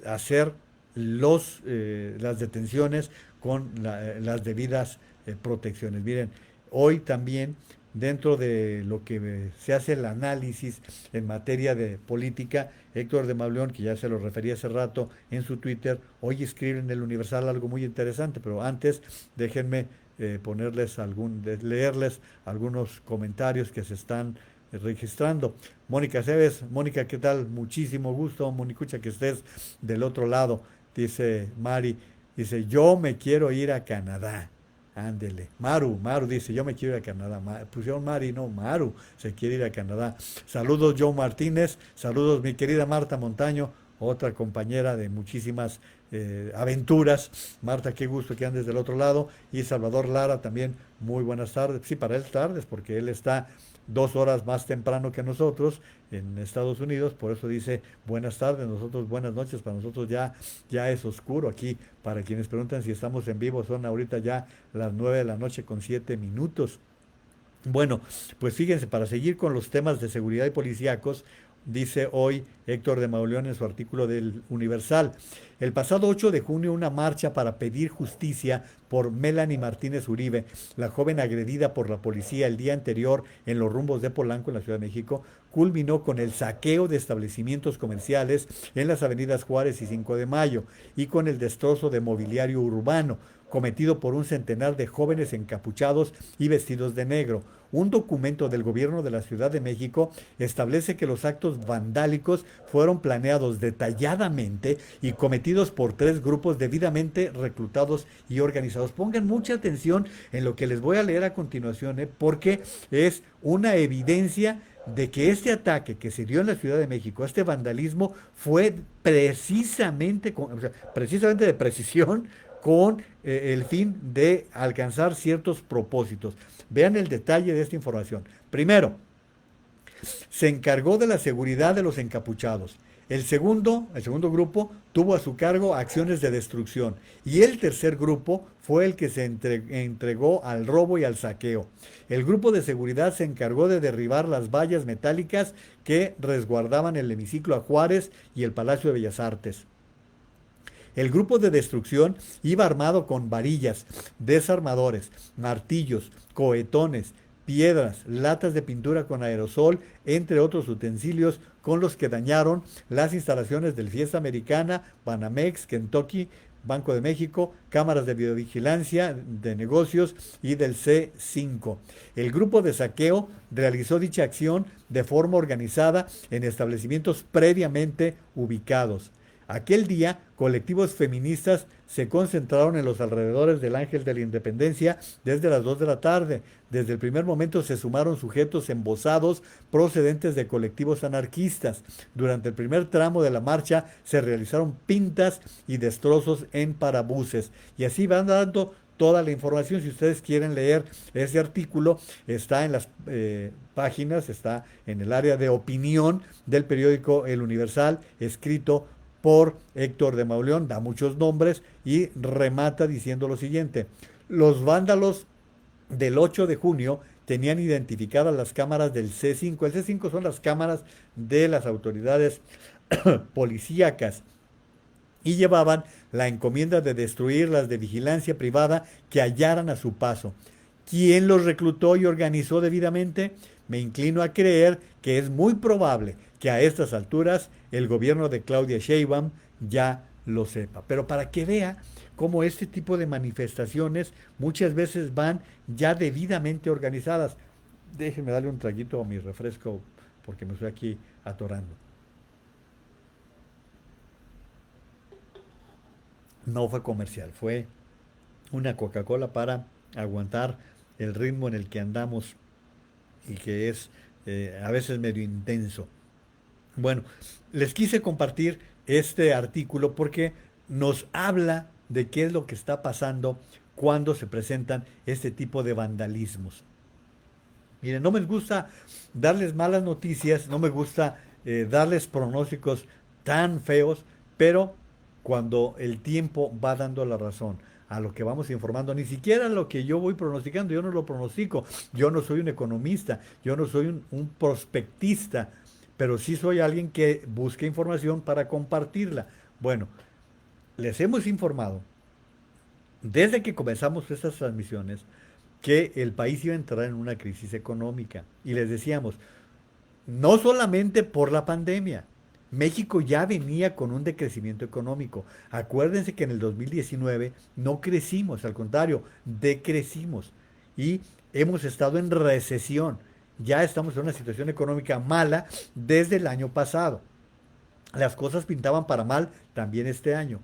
Speaker 1: hacer las detenciones con las debidas protecciones. Miren, hoy también, dentro de lo que se hace el análisis en materia de política, Héctor de Mauleón, que ya se lo refería hace rato en su Twitter, hoy escribe en el Universal algo muy interesante, pero antes déjenme leerles algunos comentarios que se están registrando. Mónica Cebes, Mónica, ¿qué tal? Muchísimo gusto, Monicucha, que estés del otro lado. Dice Mari, dice, yo me quiero ir a Canadá. Ándele. Maru dice, yo me quiero ir a Canadá. Pusieron Mari, no, Maru se quiere ir a Canadá. Saludos, Joe Martínez. Saludos, mi querida Marta Montaño, otra compañera de muchísimas aventuras. Marta, qué gusto que andes del otro lado. Y Salvador Lara también, muy buenas tardes. Sí, para él tardes, porque él está 2 horas más temprano que nosotros en Estados Unidos, por eso dice buenas tardes, nosotros buenas noches, para nosotros ya es oscuro aquí. Para quienes preguntan si estamos en vivo, son ahorita ya las 9 de la noche con 7 minutos. Bueno, pues fíjense, para seguir con los temas de seguridad y policíacos, dice hoy Héctor de Mauleón en su artículo del Universal. El pasado 8 de junio, una marcha para pedir justicia por Melanie Martínez Uribe, la joven agredida por la policía el día anterior en los rumbos de Polanco, en la Ciudad de México, culminó con el saqueo de establecimientos comerciales en las avenidas Juárez y 5 de Mayo y con el destrozo de mobiliario urbano cometido por un centenar de jóvenes encapuchados y vestidos de negro. Un documento del gobierno de la Ciudad de México establece que los actos vandálicos fueron planeados detalladamente y cometidos por 3 grupos debidamente reclutados y organizados. Pongan mucha atención en lo que les voy a leer a continuación, porque es una evidencia de que este ataque que se dio en la Ciudad de México, este vandalismo, fue precisamente de precisión, con el fin de alcanzar ciertos propósitos. Vean el detalle de esta información. Primero, se encargó de la seguridad de los encapuchados. El segundo grupo tuvo a su cargo acciones de destrucción. Y el tercer grupo fue el que se entregó al robo y al saqueo. El grupo de seguridad se encargó de derribar las vallas metálicas que resguardaban el hemiciclo a Juárez y el Palacio de Bellas Artes. El grupo de destrucción iba armado con varillas, desarmadores, martillos, cohetones, piedras, latas de pintura con aerosol, entre otros utensilios con los que dañaron las instalaciones del Fiesta Americana, Banamex, Kentucky, Banco de México, cámaras de videovigilancia de negocios y del C5. El grupo de saqueo realizó dicha acción de forma organizada en establecimientos previamente ubicados. Aquel día, colectivos feministas se concentraron en los alrededores del Ángel de la Independencia desde las 2 de la tarde. Desde el primer momento se sumaron sujetos embosados procedentes de colectivos anarquistas. Durante el primer tramo de la marcha se realizaron pintas y destrozos en parabuses. Y así van dando toda la información. Si ustedes quieren leer ese artículo, está en las páginas, está en el área de opinión del periódico El Universal, escrito por Héctor de Mauleón, da muchos nombres y remata diciendo lo siguiente: los vándalos del 8 de junio tenían identificadas las cámaras del C5. El C5 son las cámaras de las autoridades policíacas y llevaban la encomienda de destruir las de vigilancia privada que hallaran a su paso. ¿Quién los reclutó y organizó debidamente? Me inclino a creer que es muy probable que a estas alturas el gobierno de Claudia Sheinbaum ya lo sepa. Pero para que vea cómo este tipo de manifestaciones muchas veces van ya debidamente organizadas. Déjenme darle un traguito a mi refresco porque me estoy aquí atorando. No fue comercial, fue una Coca-Cola para aguantar el ritmo en el que andamos y que es a veces medio intenso. Bueno, les quise compartir este artículo porque nos habla de qué es lo que está pasando cuando se presentan este tipo de vandalismos. Miren, no me gusta darles malas noticias, no me gusta darles pronósticos tan feos, pero cuando el tiempo va dando la razón a lo que vamos informando, ni siquiera lo que yo voy pronosticando, yo no lo pronostico, yo no soy un economista, yo no soy un prospectista, pero sí soy alguien que busca información para compartirla. Bueno, les hemos informado desde que comenzamos estas transmisiones que el país iba a entrar en una crisis económica. Y les decíamos, no solamente por la pandemia, México ya venía con un decrecimiento económico. Acuérdense que en el 2019 no crecimos, al contrario, decrecimos. Y hemos estado en recesión. Ya estamos en una situación económica mala desde el año pasado. Las cosas pintaban para mal también este año,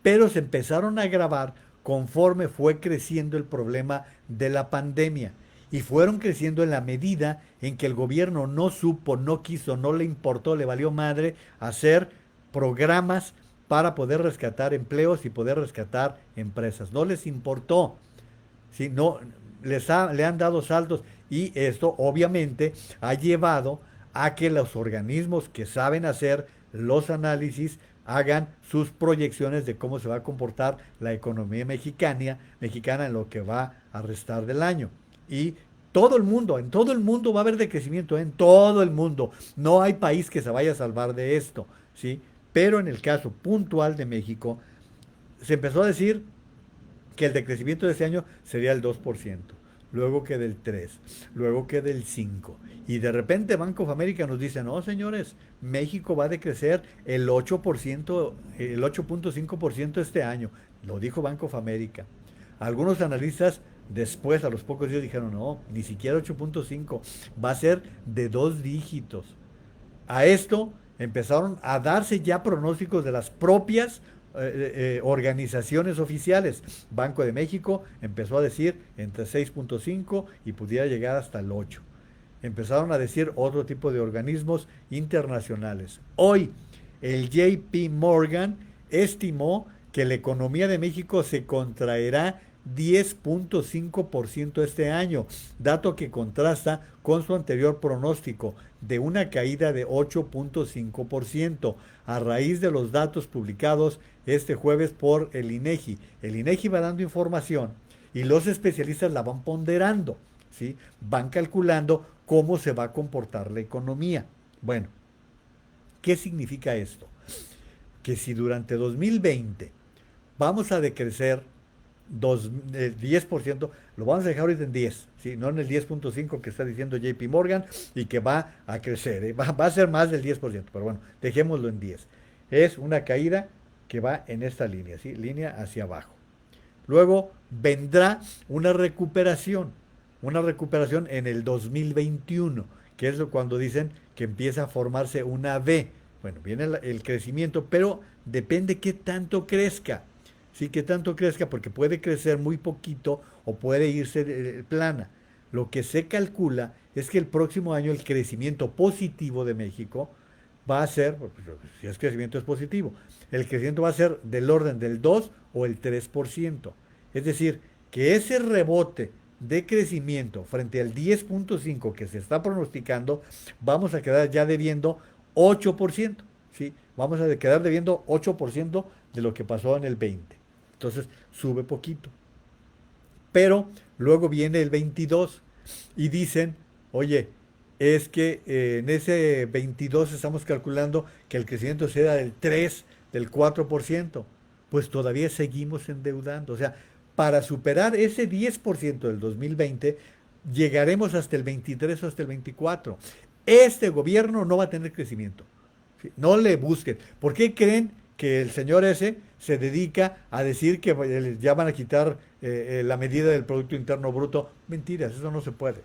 Speaker 1: pero se empezaron a agravar conforme fue creciendo el problema de la pandemia. Y fueron creciendo en la medida en que el gobierno no supo, no quiso, no le importó, le valió madre hacer programas para poder rescatar empleos y poder rescatar empresas. No les importó, ¿sí? No, le han dado saltos y esto obviamente ha llevado a que los organismos que saben hacer los análisis hagan sus proyecciones de cómo se va a comportar la economía mexicana en lo que va a restar del año. Y todo el mundo, en todo el mundo va a haber decrecimiento, en todo el mundo. No hay país que se vaya a salvar de esto, ¿sí? Pero en el caso puntual de México, se empezó a decir que el decrecimiento de este año sería el 2%, luego que del 3%, luego que del 5%. Y de repente Banco of America nos dice, no señores, México va a decrecer el 8%, el 8.5% este año. Lo dijo Banco of America. Algunos analistas después, a los pocos días, dijeron, no, ni siquiera 8.5, va a ser de 2 dígitos. A esto empezaron a darse ya pronósticos de las propias organizaciones oficiales. Banco de México empezó a decir entre 6.5 y pudiera llegar hasta el 8. Empezaron a decir otro tipo de organismos internacionales. Hoy, el JP Morgan estimó que la economía de México se contraerá 10.5% este año, dato que contrasta con su anterior pronóstico de una caída de 8.5% a raíz de los datos publicados este jueves por el INEGI. El INEGI va dando información y los especialistas la van ponderando, ¿sí? Van calculando cómo se va a comportar la economía. Bueno, ¿qué significa esto? Que si durante 2020 vamos a decrecer 10%, lo vamos a dejar ahorita en 10, ¿sí? No en el 10.5 que está diciendo JP Morgan y que va a crecer, ¿eh? Va a ser más del 10%, pero bueno, dejémoslo en 10. Es una caída que va en esta línea, ¿sí? Línea hacia abajo. Luego vendrá una recuperación en el 2021, que es cuando dicen que empieza a formarse una V. Bueno, viene el crecimiento, pero depende qué tanto crezca. Sí, qué tanto crezca, porque puede crecer muy poquito o puede irse plana. Lo que se calcula es que el próximo año el crecimiento positivo de México va a ser, pues, si es crecimiento es positivo, el crecimiento va a ser del orden del 2 o el 3%. Es decir, que ese rebote de crecimiento frente al 10.5 que se está pronosticando, vamos a quedar ya debiendo 8%, ¿sí? Vamos a quedar debiendo 8% de lo que pasó en el 20. Entonces sube poquito. Pero luego viene el 22 y dicen, oye, es que en ese 22 estamos calculando que el crecimiento sea del 3, del 4%. Pues todavía seguimos endeudando. O sea, para superar ese 10% del 2020, llegaremos hasta el 23 o hasta el 24. Este gobierno no va a tener crecimiento. ¿Sí? No le busquen. ¿Por qué creen que el señor ese se dedica a decir que ya van a quitar la medida del Producto Interno Bruto? Mentiras, eso no se puede.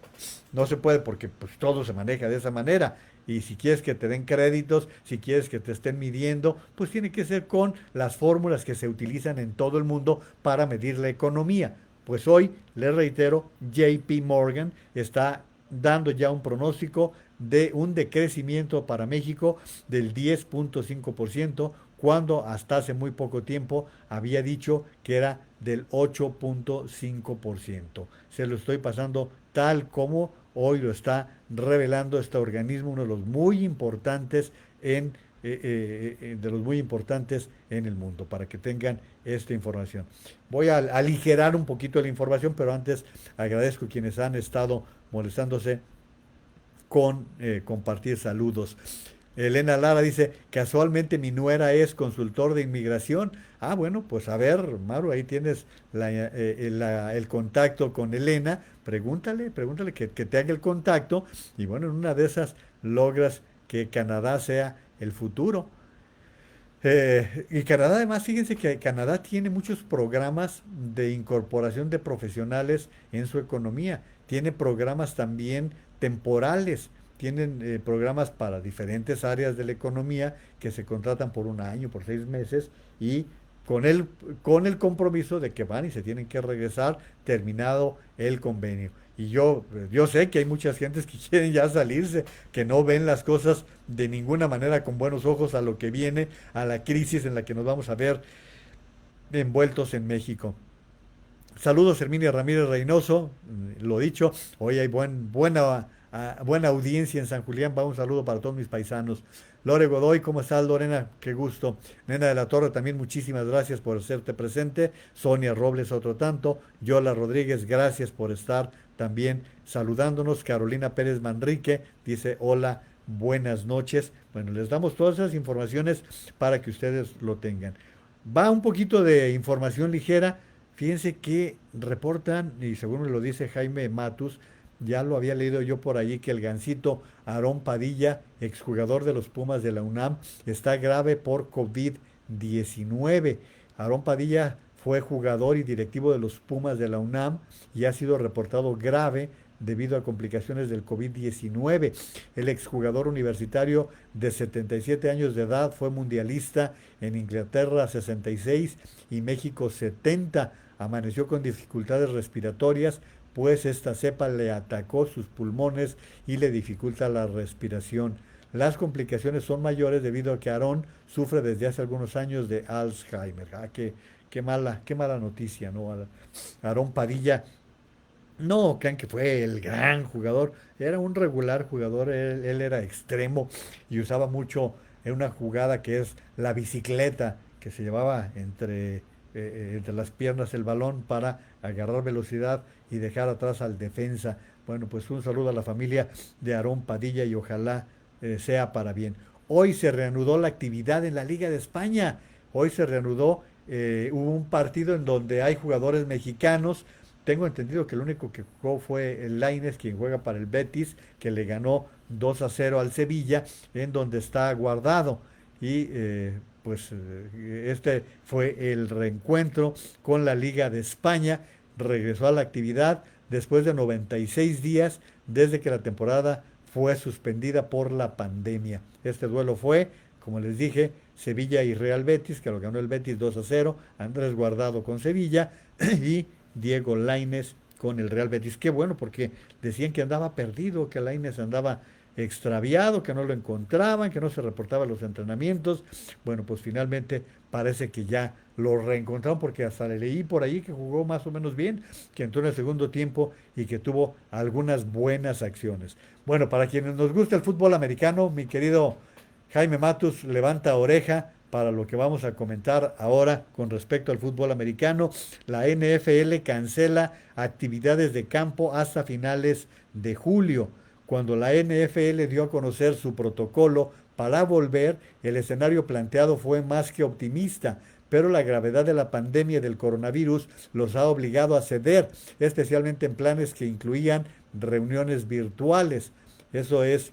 Speaker 1: No se puede porque pues, todo se maneja de esa manera. Y si quieres que te den créditos, si quieres que te estén midiendo, pues tiene que ser con las fórmulas que se utilizan en todo el mundo para medir la economía. Pues hoy, les reitero, JP Morgan está dando ya un pronóstico de un decrecimiento para México del 10.5%, cuando hasta hace muy poco tiempo había dicho que era del 8.5%. Se lo estoy pasando tal como hoy lo está revelando este organismo, uno de los muy importantes de los muy importantes en el mundo, para que tengan esta información. Voy a aligerar un poquito la información, pero antes agradezco a quienes han estado molestándose con compartir saludos. Elena Lara dice, casualmente mi nuera es consultor de inmigración. Ah, bueno, pues a ver, Maru, ahí tienes el contacto con Elena. Pregúntale que te haga el contacto. Y bueno, en una de esas logras que Canadá sea el futuro. Y Canadá, además, fíjense que Canadá tiene muchos programas de incorporación de profesionales en su economía. Tiene programas también temporales. Tienen programas para diferentes áreas de la economía que se contratan por un año, por 6 meses y con el compromiso de que van y se tienen que regresar terminado el convenio. Y yo sé que hay muchas gentes que quieren ya salirse, que no ven las cosas de ninguna manera con buenos ojos a lo que viene, a la crisis en la que nos vamos a ver envueltos en México. Saludos, Herminia Ramírez Reynoso, lo dicho, hoy hay buena audiencia en San Julián, va un saludo para todos mis paisanos. Lore Godoy, ¿cómo estás, Lorena? Qué gusto. Nena de la Torre, también muchísimas gracias por hacerte presente. Sonia Robles, otro tanto. Yola Rodríguez, gracias por estar también saludándonos. Carolina Pérez Manrique dice, hola, buenas noches. Bueno, les damos todas esas informaciones para que ustedes lo tengan. Va un poquito de información ligera. Fíjense que reportan, y según me lo dice Jaime Matus, ya lo había leído yo por allí, que el gancito Aarón Padilla, exjugador de los Pumas de la UNAM, está grave por COVID-19. Aarón Padilla fue jugador y directivo de los Pumas de la UNAM y ha sido reportado grave debido a complicaciones del COVID-19. El exjugador universitario de 77 años de edad fue mundialista en Inglaterra 66 y México 70. Amaneció con dificultades respiratorias, pues esta cepa le atacó sus pulmones y le dificulta la respiración. Las complicaciones son mayores debido a que Aarón sufre desde hace algunos años de Alzheimer. Ah, qué mala noticia, ¿no? Aarón Padilla, no crean que fue el gran jugador, era un regular jugador, él era extremo y usaba mucho en una jugada que es la bicicleta, que se llevaba entre las piernas el balón para agarrar velocidad y dejar atrás al defensa. Bueno, pues un saludo a la familia de Aarón Padilla y ojalá sea para bien. Hoy se reanudó la actividad en la Liga de España. Hoy se reanudó hubo un partido en donde hay jugadores mexicanos. Tengo entendido que el único que jugó fue el Lainez, quien juega para el Betis, que le ganó 2-0 al Sevilla, en donde está guardado. Y este fue el reencuentro con la Liga de España. Regresó a la actividad después de 96 días desde que la temporada fue suspendida por la pandemia. Este duelo fue, como les dije, Sevilla y Real Betis, que lo ganó el Betis 2-0, Andrés Guardado con Sevilla y Diego Lainez con el Real Betis. Qué bueno, porque decían que andaba perdido, que Lainez andaba extraviado, que no lo encontraban, que no se reportaba en los entrenamientos. Bueno, pues finalmente parece que ya lo reencontraron, porque hasta le leí por ahí que jugó más o menos bien, que entró en el segundo tiempo y que tuvo algunas buenas acciones. Bueno, para quienes nos gusta el fútbol americano, mi querido Jaime Matus levanta oreja para lo que vamos a comentar ahora con respecto al fútbol americano. La NFL cancela actividades de campo hasta finales de julio. Cuando la NFL dio a conocer su protocolo para volver, el escenario planteado fue más que optimista, pero la gravedad de la pandemia del coronavirus los ha obligado a ceder, especialmente en planes que incluían reuniones virtuales. Eso es,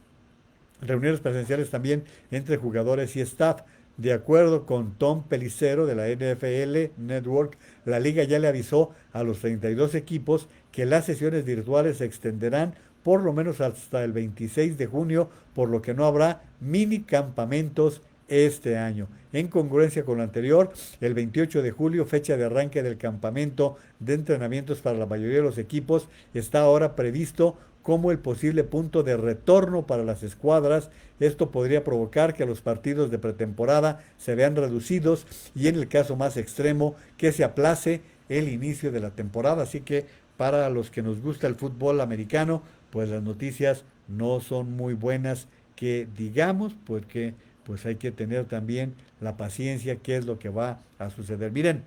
Speaker 1: reuniones presenciales también entre jugadores y staff. De acuerdo con Tom Pelissero de la NFL Network, la liga ya le avisó a los 32 equipos que las sesiones virtuales se extenderán por lo menos hasta el 26 de junio, por lo que no habrá mini campamentos este año. En congruencia con lo anterior, el 28 de julio, fecha de arranque del campamento de entrenamientos para la mayoría de los equipos, está ahora previsto como el posible punto de retorno para las escuadras. Esto podría provocar que los partidos de pretemporada se vean reducidos y, en el caso más extremo, que se aplace el inicio de la temporada. Así que para los que nos gusta el fútbol americano, pues las noticias no son muy buenas, que digamos, porque pues hay que tener también la paciencia, qué es lo que va a suceder. Miren,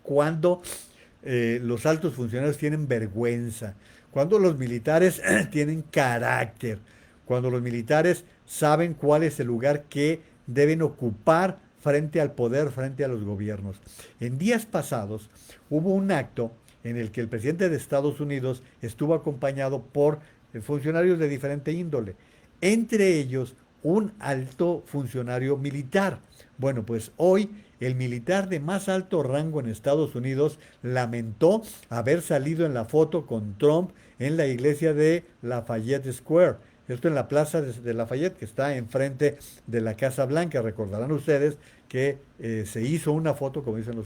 Speaker 1: cuando los altos funcionarios tienen vergüenza, cuando los militares tienen carácter, cuando los militares saben cuál es el lugar que deben ocupar frente al poder, frente a los gobiernos. En días pasados hubo un acto en el que el presidente de Estados Unidos estuvo acompañado por funcionarios de diferente índole, entre ellos un alto funcionario militar. Bueno, pues hoy el militar de más alto rango en Estados Unidos lamentó haber salido en la foto con Trump en la iglesia de Lafayette Square. Esto en la plaza de Lafayette, que está enfrente de la Casa Blanca. Recordarán ustedes que se hizo una foto, como dicen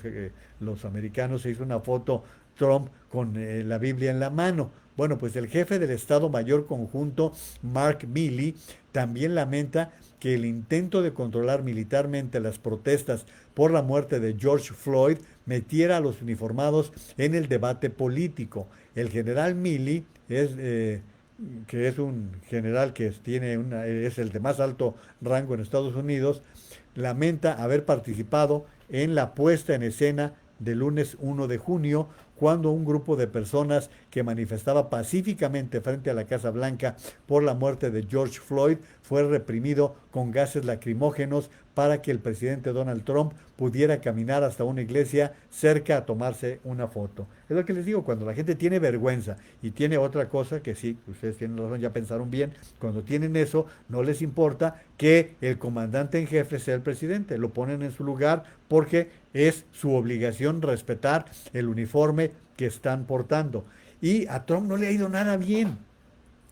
Speaker 1: los americanos, se hizo una foto Trump con la Biblia en la mano. Bueno, pues el jefe del Estado Mayor Conjunto, Mark Milley, también lamenta que el intento de controlar militarmente las protestas por la muerte de George Floyd metiera a los uniformados en el debate político. El general Milley que es un general que es el de más alto rango en Estados Unidos, lamenta haber participado en la puesta en escena del lunes 1 de junio, cuando un grupo de personas que manifestaba pacíficamente frente a la Casa Blanca por la muerte de George Floyd fue reprimido con gases lacrimógenos para que el presidente Donald Trump pudiera caminar hasta una iglesia cerca a tomarse una foto. Es lo que les digo, cuando la gente tiene vergüenza y tiene otra cosa, que sí, ustedes tienen razón, ya pensaron bien, cuando tienen eso, no les importa que el comandante en jefe sea el presidente, lo ponen en su lugar porque es su obligación respetar el uniforme que están portando. Y a Trump no le ha ido nada bien.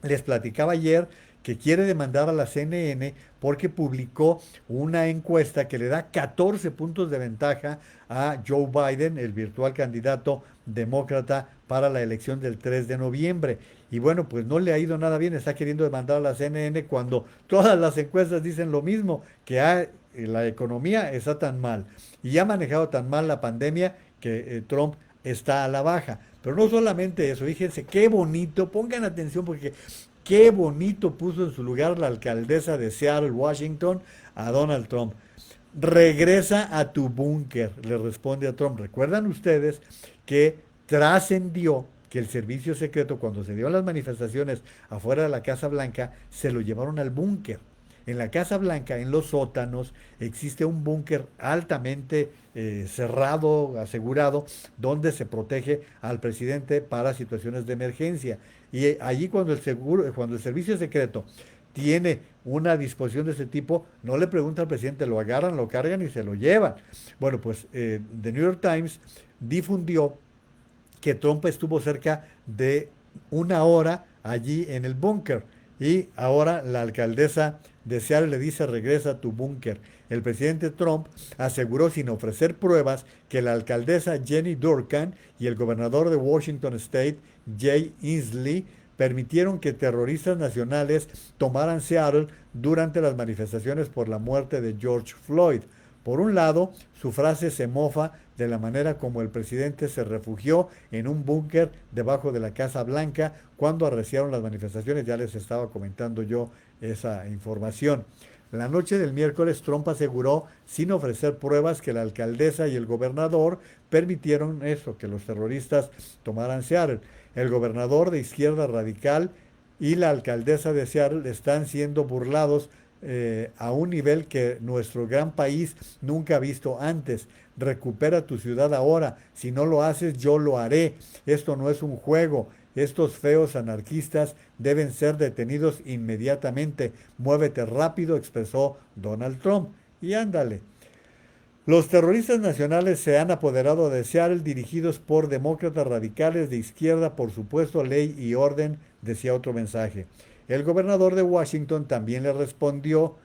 Speaker 1: Les platicaba ayer que quiere demandar a la CNN porque publicó una encuesta que le da 14 puntos de ventaja a Joe Biden, el virtual candidato demócrata para la elección del 3 de noviembre. Y bueno, pues no le ha ido nada bien, está queriendo demandar a la CNN cuando todas las encuestas dicen lo mismo, que la economía está tan mal y ha manejado tan mal la pandemia que Trump está a la baja. Pero no solamente eso, fíjense qué bonito, pongan atención porque qué bonito puso en su lugar la alcaldesa de Seattle, Washington, a Donald Trump. Regresa a tu búnker, le responde a Trump. ¿Recuerdan ustedes que trascendió que el servicio secreto, cuando se dio las manifestaciones afuera de la Casa Blanca, se lo llevaron al búnker? en la Casa Blanca, en los sótanos, existe un búnker altamente cerrado, asegurado, donde se protege al presidente para situaciones de emergencia. Y allí cuando el servicio secreto tiene una disposición de ese tipo, no le pregunta al presidente, lo agarran, lo cargan y se lo llevan. Bueno, pues The New York Times difundió que Trump estuvo cerca de una hora allí en el búnker y ahora la alcaldesa de Seattle le dice regresa a tu búnker. El presidente Trump aseguró sin ofrecer pruebas que la alcaldesa Jenny Durkan y el gobernador de Washington State Jay Inslee permitieron que terroristas nacionales tomaran Seattle durante las manifestaciones por la muerte de George Floyd. Por un lado, su frase se mofa de la manera como el presidente se refugió en un búnker debajo de la Casa Blanca cuando arreciaron las manifestaciones. Ya les estaba comentando yo esa información. La noche del miércoles, Trump aseguró, sin ofrecer pruebas, que la alcaldesa y el gobernador permitieron eso, que los terroristas tomaran Seattle. El gobernador de izquierda radical y la alcaldesa de Seattle están siendo burlados a un nivel que nuestro gran país nunca ha visto antes. Recupera tu ciudad ahora. Si no lo haces, yo lo haré. Esto no es un juego. Estos feos anarquistas deben ser detenidos inmediatamente. Muévete rápido, expresó Donald Trump. Y ándale. Los terroristas nacionales se han apoderado de Seattle, dirigidos por demócratas radicales de izquierda, por supuesto, ley y orden, decía otro mensaje. El gobernador de Washington también le respondió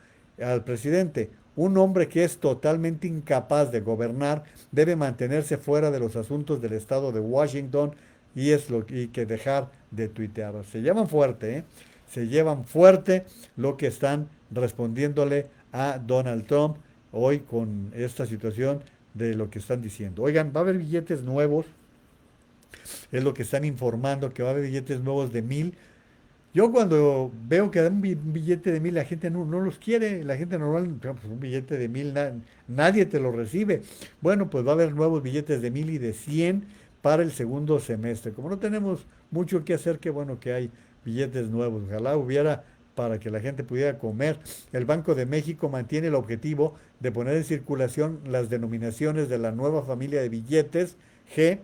Speaker 1: al presidente: un hombre que es totalmente incapaz de gobernar debe mantenerse fuera de los asuntos del estado de Washington y que dejar de tuitear. Se llevan fuerte, ¿eh? Se llevan fuerte lo que están respondiéndole a Donald Trump hoy con esta situación de lo que están diciendo. Oigan, va a haber billetes nuevos, es lo que están informando, que va a haber billetes nuevos de 1,000. Yo cuando veo que dan un billete de 1,000, la gente no los quiere, la gente normal, pues un billete de 1,000, nadie te lo recibe. Bueno, pues va a haber nuevos billetes de 1,000 y de 100 para el segundo semestre. Como no tenemos mucho que hacer, qué bueno que hay billetes nuevos. Ojalá hubiera para que la gente pudiera comer. El Banco de México mantiene el objetivo de poner en circulación las denominaciones de la nueva familia de billetes G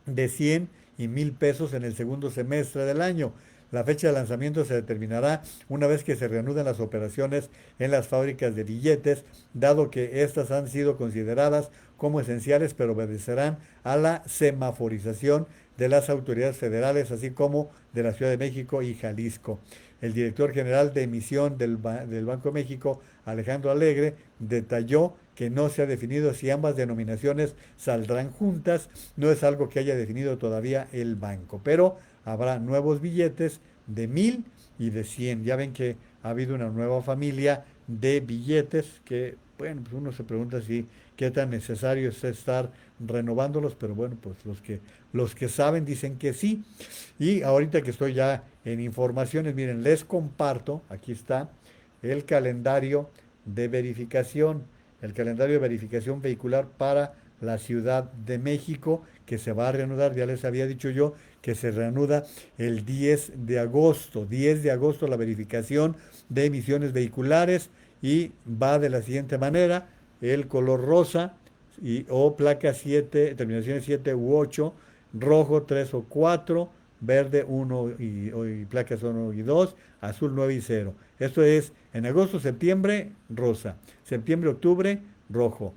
Speaker 1: de 100 y 1,000 pesos en el segundo semestre del año. La fecha de lanzamiento se determinará una vez que se reanuden las operaciones en las fábricas de billetes, dado que estas han sido consideradas como esenciales, pero obedecerán a la semaforización de las autoridades federales, así como de la Ciudad de México y Jalisco. El director general de emisión del Banco de México, Alejandro Alegre, detalló que no se ha definido si ambas denominaciones saldrán juntas. No es algo que haya definido todavía el banco, pero habrá nuevos billetes de 1,000 y de 100. Ya ven que ha habido una nueva familia de billetes que, bueno, pues uno se pregunta si qué tan necesario es estar renovándolos, pero bueno, pues los que saben dicen que sí. Y ahorita que estoy ya en informaciones, miren, les comparto, aquí está el calendario de verificación, vehicular para la Ciudad de México, que se va a reanudar. Ya les había dicho yo que se reanuda el 10 de agosto. 10 de agosto la verificación de emisiones vehiculares, y va de la siguiente manera: el color rosa o placa 7, terminaciones 7 u 8, rojo 3 o 4, verde 1 y placas 1 y 2, azul 9 y 0. Esto es en agosto, septiembre, rosa; septiembre, octubre, rojo;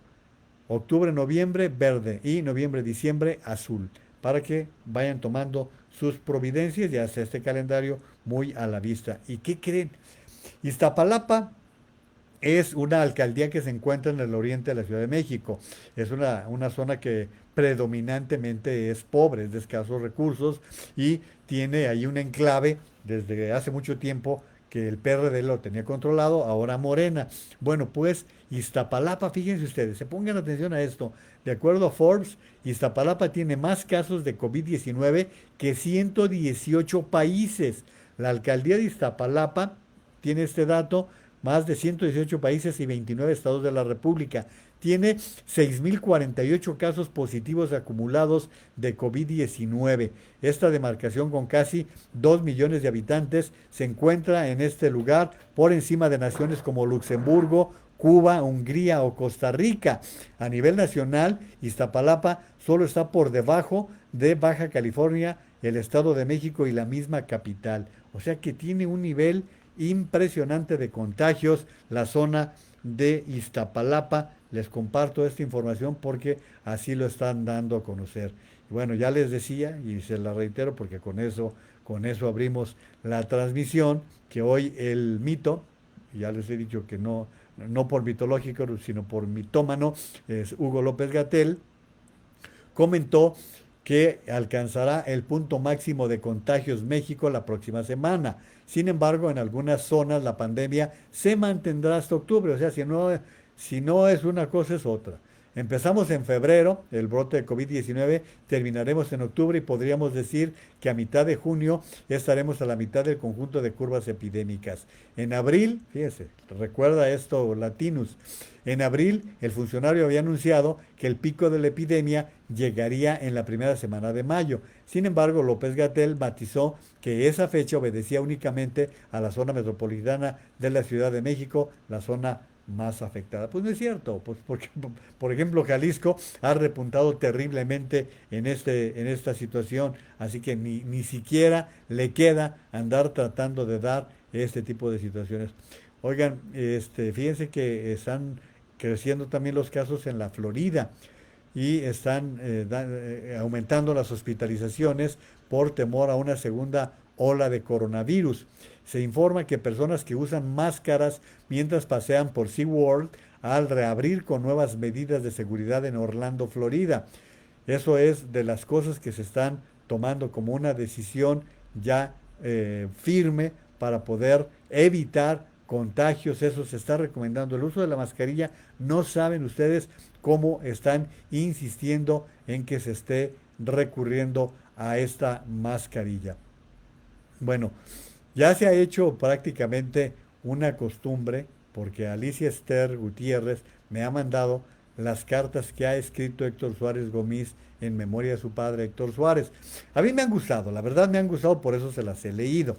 Speaker 1: octubre, noviembre, verde; y noviembre, diciembre, azul, para que vayan tomando sus providencias. Ya está este calendario muy a la vista. ¿Y qué creen? Iztapalapa es una alcaldía que se encuentra en el oriente de la Ciudad de México. Es una zona que predominantemente es pobre, es de escasos recursos, y tiene ahí un enclave desde hace mucho tiempo que el PRD lo tenía controlado, ahora Morena. Bueno, pues Iztapalapa, fíjense ustedes, se pongan atención a esto. De acuerdo a Forbes, Iztapalapa tiene más casos de COVID-19 que 118 países. La alcaldía de Iztapalapa tiene este dato: más de 118 países y 29 estados de la República. tiene 6.048 casos positivos acumulados de COVID-19. Esta demarcación con casi 2 millones de habitantes se encuentra en este lugar por encima de naciones como Luxemburgo, Cuba, Hungría o Costa Rica. A nivel nacional, Iztapalapa solo está por debajo de Baja California, el Estado de México y la misma capital. O sea que tiene un nivel impresionante de contagios la zona de Iztapalapa. Les comparto esta información porque así lo están dando a conocer. Bueno, ya les decía y se la reitero porque con eso abrimos la transmisión, que hoy el mito, ya les he dicho que no por mitológico, sino por mitómano, es Hugo López Gatell, comentó que alcanzará el punto máximo de contagios México la próxima semana. Sin embargo, en algunas zonas la pandemia se mantendrá hasta octubre, o sea, si no es una cosa es otra. Empezamos en febrero, el brote de COVID-19, terminaremos en octubre y podríamos decir que a mitad de junio estaremos a la mitad del conjunto de curvas epidémicas. En abril, fíjese, recuerda esto Latinus, en abril el funcionario había anunciado que el pico de la epidemia llegaría en la primera semana de mayo. Sin embargo, López Gatell matizó que esa fecha obedecía únicamente a la zona metropolitana de la Ciudad de México, la zona más afectada. Pues no es cierto, pues porque, por ejemplo, Jalisco ha repuntado terriblemente en esta situación, así que ni siquiera le queda andar tratando de dar este tipo de situaciones. Oigan, fíjense que están creciendo también los casos en la Florida y están aumentando las hospitalizaciones por temor a una segunda ola de coronavirus. Se informa que personas que usan máscaras mientras pasean por SeaWorld al reabrir con nuevas medidas de seguridad en Orlando, Florida. Eso es de las cosas que se están tomando como una decisión ya firme para poder evitar contagios. Eso se está recomendando. El uso de la mascarilla, no saben ustedes cómo están insistiendo en que se esté recurriendo a esta mascarilla. Bueno, ya se ha hecho prácticamente una costumbre porque Alicia Esther Gutiérrez me ha mandado las cartas que ha escrito Héctor Suárez Gómez en memoria de su padre Héctor Suárez. A mí me han gustado, la verdad me han gustado, por eso se las he leído,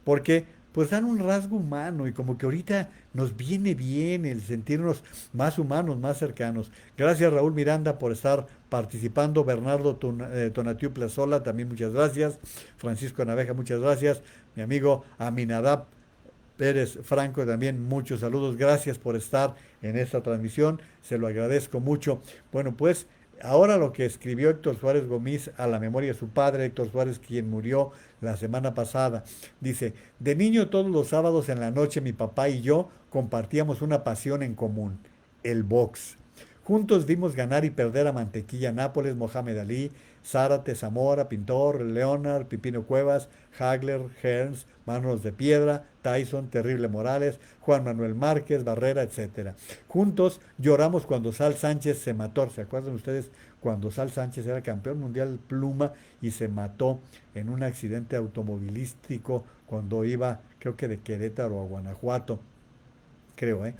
Speaker 1: porque pues dan un rasgo humano y como que ahorita nos viene bien el sentirnos más humanos, más cercanos. Gracias Raúl Miranda por estar participando, Bernardo Tonatiu Plazola, también muchas gracias, Francisco Naveja, muchas gracias, mi amigo Aminadab Pérez Franco, también muchos saludos, gracias por estar en esta transmisión, se lo agradezco mucho. Bueno, pues ahora lo que escribió Héctor Suárez Gómez a la memoria de su padre, Héctor Suárez, quien murió la semana pasada, dice: de niño todos los sábados en la noche mi papá y yo compartíamos una pasión en común, el box. Juntos vimos ganar y perder a Mantequilla Nápoles, Mohamed Ali, Zárate, Zamora, Pintor, Leonard, Pipino Cuevas, Hagler, Hearns, Manos de Piedra, Tyson, Terrible Morales, Juan Manuel Márquez, Barrera, etc. Juntos lloramos cuando Sal Sánchez se mató. ¿Se acuerdan ustedes cuando Sal Sánchez era campeón mundial pluma y se mató en un accidente automovilístico cuando iba, creo que de Querétaro a Guanajuato? Creo, ¿eh?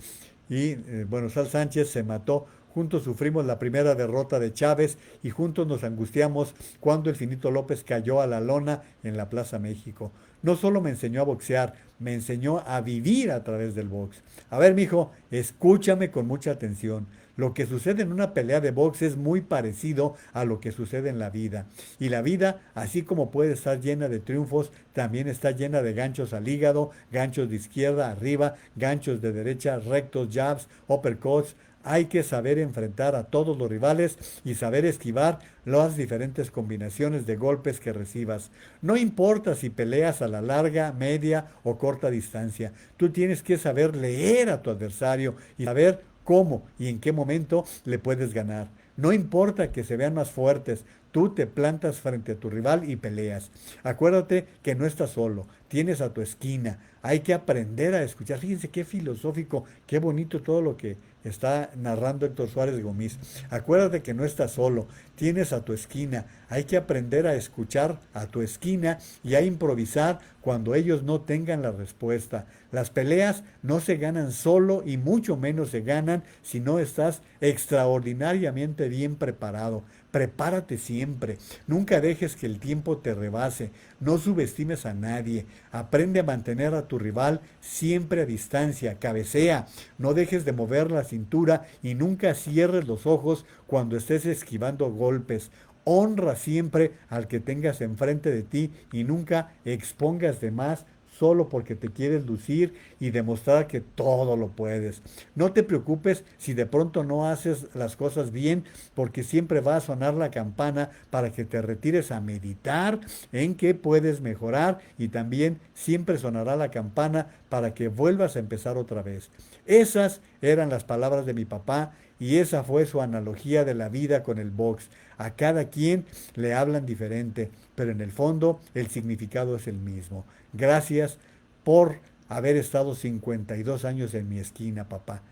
Speaker 1: Y bueno, Sal Sánchez se mató. Juntos sufrimos la primera derrota de Chávez y juntos nos angustiamos cuando el Finito López cayó a la lona en la Plaza México. No solo me enseñó a boxear, me enseñó a vivir a través del box. A ver, mijo, escúchame con mucha atención. Lo que sucede en una pelea de box es muy parecido a lo que sucede en la vida. Y la vida, así como puede estar llena de triunfos, también está llena de ganchos al hígado, ganchos de izquierda arriba, ganchos de derecha, rectos, jabs, uppercuts. Hay que saber enfrentar a todos los rivales y saber esquivar las diferentes combinaciones de golpes que recibas. No importa si peleas a la larga, media o corta distancia. Tú tienes que saber leer a tu adversario y saber cómo y en qué momento le puedes ganar. No importa que se vean más fuertes, tú te plantas frente a tu rival y peleas. Acuérdate que no estás solo, tienes a tu esquina. Hay que aprender a escuchar. Fíjense qué filosófico, qué bonito todo lo que está narrando Héctor Suárez Gómez. Acuérdate que no estás solo, tienes a tu esquina. Hay que aprender a escuchar a tu esquina y a improvisar cuando ellos no tengan la respuesta. Las peleas no se ganan solo y mucho menos se ganan si no estás extraordinariamente bien preparado. Prepárate siempre. Nunca dejes que el tiempo te rebase. No subestimes a nadie. Aprende a mantener a tu rival siempre a distancia. Cabecea. No dejes de mover la cintura y nunca cierres los ojos cuando estés esquivando golpes. Honra siempre al que tengas enfrente de ti y nunca expongas de más solo porque te quieres lucir y demostrar que todo lo puedes. No te preocupes si de pronto no haces las cosas bien, porque siempre va a sonar la campana para que te retires a meditar en qué puedes mejorar, y también siempre sonará la campana para que vuelvas a empezar otra vez. Esas eran las palabras de mi papá y esa fue su analogía de la vida con el box. A cada quien le hablan diferente, pero en el fondo el significado es el mismo. Gracias por haber estado 52 años en mi esquina, papá.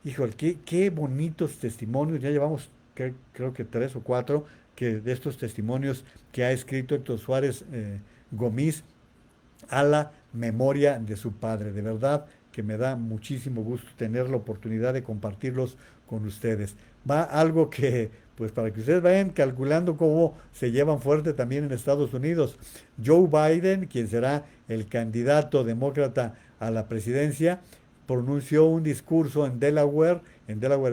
Speaker 1: Híjole, qué bonitos testimonios. Ya llevamos, creo que 3 o 4 de estos testimonios que ha escrito Héctor Suárez Gomis a la memoria de su padre. De verdad que me da muchísimo gusto tener la oportunidad de compartirlos con ustedes. Va algo que, pues para que ustedes vayan calculando cómo se llevan fuerte también en Estados Unidos. Joe Biden, quien será el candidato demócrata a la presidencia, pronunció un discurso en Delaware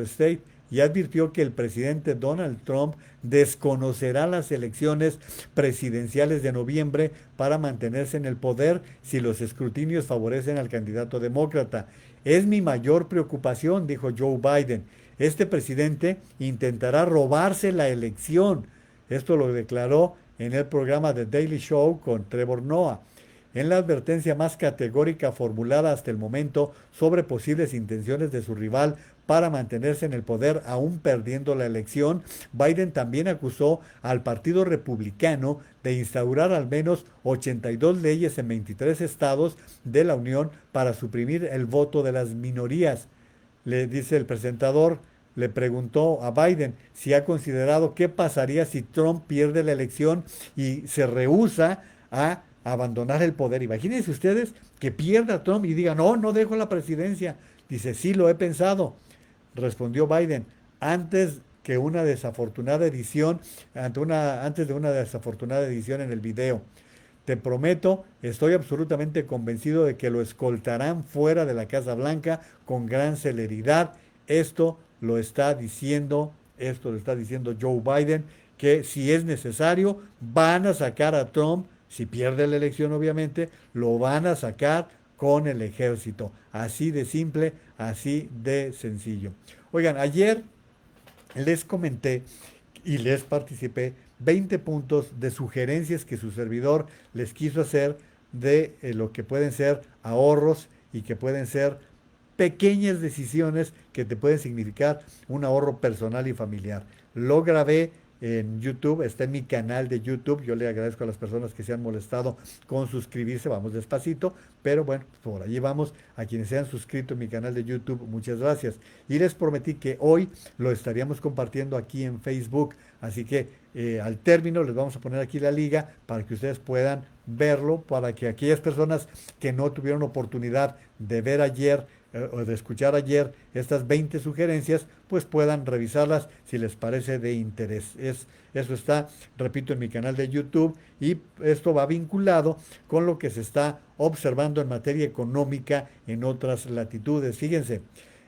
Speaker 1: State, y advirtió que el presidente Donald Trump desconocerá las elecciones presidenciales de noviembre para mantenerse en el poder si los escrutinios favorecen al candidato demócrata. Es mi mayor preocupación, dijo Joe Biden. Este presidente intentará robarse la elección. Esto lo declaró en el programa The Daily Show con Trevor Noah. En la advertencia más categórica formulada hasta el momento sobre posibles intenciones de su rival para mantenerse en el poder aún perdiendo la elección, Biden también acusó al Partido Republicano de instaurar al menos 82 leyes en 23 estados de la Unión para suprimir el voto de las minorías. Le dice el presentador, le preguntó a Biden si ha considerado qué pasaría si Trump pierde la elección y se rehúsa a abandonar el poder. Imagínense ustedes que pierda Trump y diga, no, no dejo la presidencia. Dice, sí, lo he pensado, respondió Biden, antes de una desafortunada edición en el video. Te prometo, estoy absolutamente convencido de que lo escoltarán fuera de la Casa Blanca con gran celeridad. Esto lo está diciendo Joe Biden, que si es necesario, van a sacar a Trump. Si pierde la elección, obviamente, lo van a sacar con el ejército. Así de simple, así de sencillo. Oigan, ayer les comenté y les participé 20 puntos de sugerencias que su servidor les quiso hacer de lo que pueden ser ahorros y que pueden ser pequeñas decisiones que te pueden significar un ahorro personal y familiar. Lo grabé en YouTube, está en mi canal de YouTube. Yo le agradezco a las personas que se han molestado con suscribirse, vamos despacito, pero bueno, por allí vamos. A quienes se han suscrito en mi canal de YouTube, muchas gracias. Y les prometí que hoy lo estaríamos compartiendo aquí en Facebook, así que al término les vamos a poner aquí la liga para que ustedes puedan verlo, para que aquellas personas que no tuvieron oportunidad de ver ayer o de escuchar ayer estas 20 sugerencias, pues puedan revisarlas si les parece de interés. Eso está, repito, en mi canal de YouTube, y esto va vinculado con lo que se está observando en materia económica en otras latitudes. Fíjense,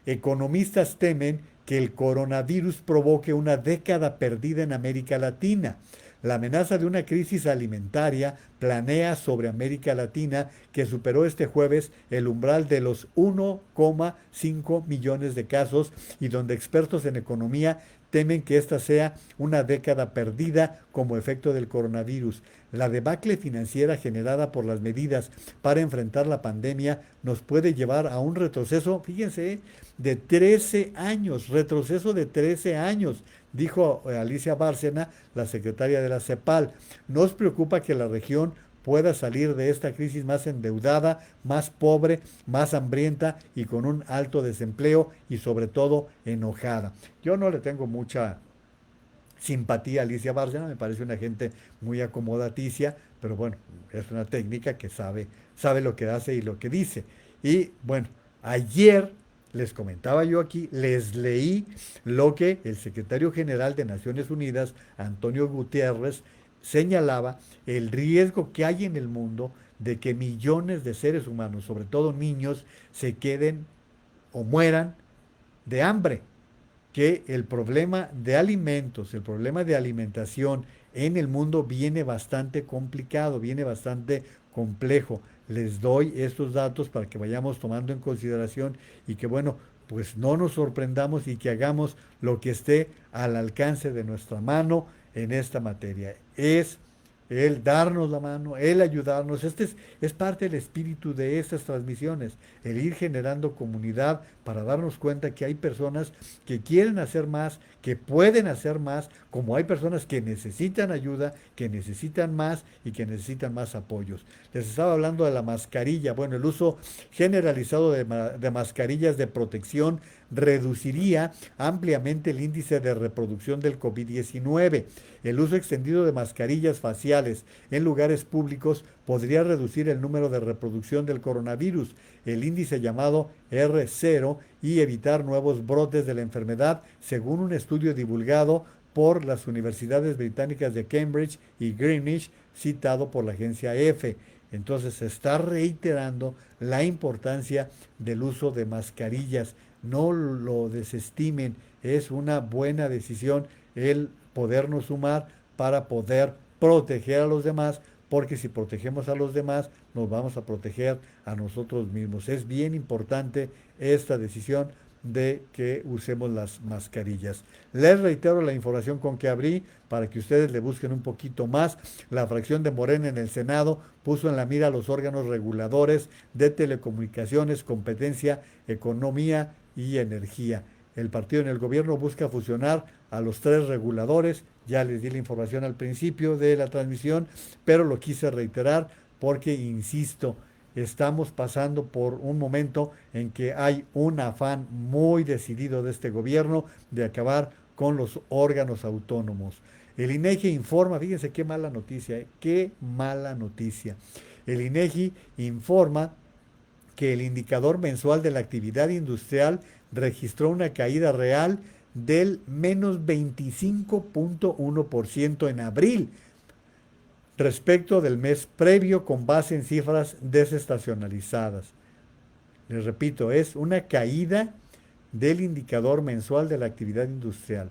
Speaker 1: economistas temen que el coronavirus provoque una década perdida en América Latina. La amenaza de una crisis alimentaria planea sobre América Latina, que superó este jueves el umbral de los 1,5 millones de casos, y donde expertos en economía temen que esta sea una década perdida como efecto del coronavirus. La debacle financiera generada por las medidas para enfrentar la pandemia nos puede llevar a un retroceso, fíjense, de 13 años, retroceso de 13 años, dijo Alicia Bárcena, la secretaria de la CEPAL. Nos preocupa que la región pueda salir de esta crisis más endeudada, más pobre, más hambrienta y con un alto desempleo y sobre todo enojada. Yo no le tengo mucha simpatía a Alicia Bárcena, me parece una gente muy acomodaticia, pero bueno, es una técnica que sabe lo que hace y lo que dice. Y bueno, ayer les comentaba yo aquí, les leí lo que el secretario general de Naciones Unidas, Antonio Guterres, señalaba el riesgo que hay en el mundo de que millones de seres humanos, sobre todo niños, se queden o mueran de hambre, que el problema de alimentos, el problema de alimentación en el mundo viene bastante complicado, viene bastante complejo. Les doy estos datos para que vayamos tomando en consideración y que, bueno, pues no nos sorprendamos y que hagamos lo que esté al alcance de nuestra mano en esta materia. Es el darnos la mano, el ayudarnos. Es parte del espíritu de estas transmisiones, el ir generando comunidad para darnos cuenta que hay personas que quieren hacer más, que pueden hacer más, como hay personas que necesitan ayuda, que necesitan más y que necesitan más apoyos. Les estaba hablando de la mascarilla. Bueno, el uso generalizado de mascarillas de protección reduciría ampliamente el índice de reproducción del COVID-19. El uso extendido de mascarillas faciales en lugares públicos podría reducir el número de reproducción del coronavirus, el índice llamado R0, y evitar nuevos brotes de la enfermedad, según un estudio divulgado por las universidades británicas de Cambridge y Greenwich, citado por la agencia EFE. Entonces se está reiterando la importancia del uso de mascarillas. No lo desestimen, es una buena decisión el podernos sumar para poder proteger a los demás, porque si protegemos a los demás, nos vamos a proteger a nosotros mismos. Es bien importante esta decisión de que usemos las mascarillas. Les reitero la información con que abrí para que ustedes le busquen un poquito más. La fracción de Morena en el Senado puso en la mira a los órganos reguladores de telecomunicaciones, competencia, economía y energía. El partido en el gobierno busca fusionar a los tres reguladores. Ya les di la información al principio de la transmisión, pero lo quise reiterar porque, insisto, estamos pasando por un momento en que hay un afán muy decidido de este gobierno de acabar con los órganos autónomos. El INEGI informa, fíjense qué mala noticia, qué mala noticia. El INEGI informa que el indicador mensual de la actividad industrial registró una caída real del menos 25.1% en abril respecto del mes previo, con base en cifras desestacionalizadas. Les repito, es una caída del indicador mensual de la actividad industrial.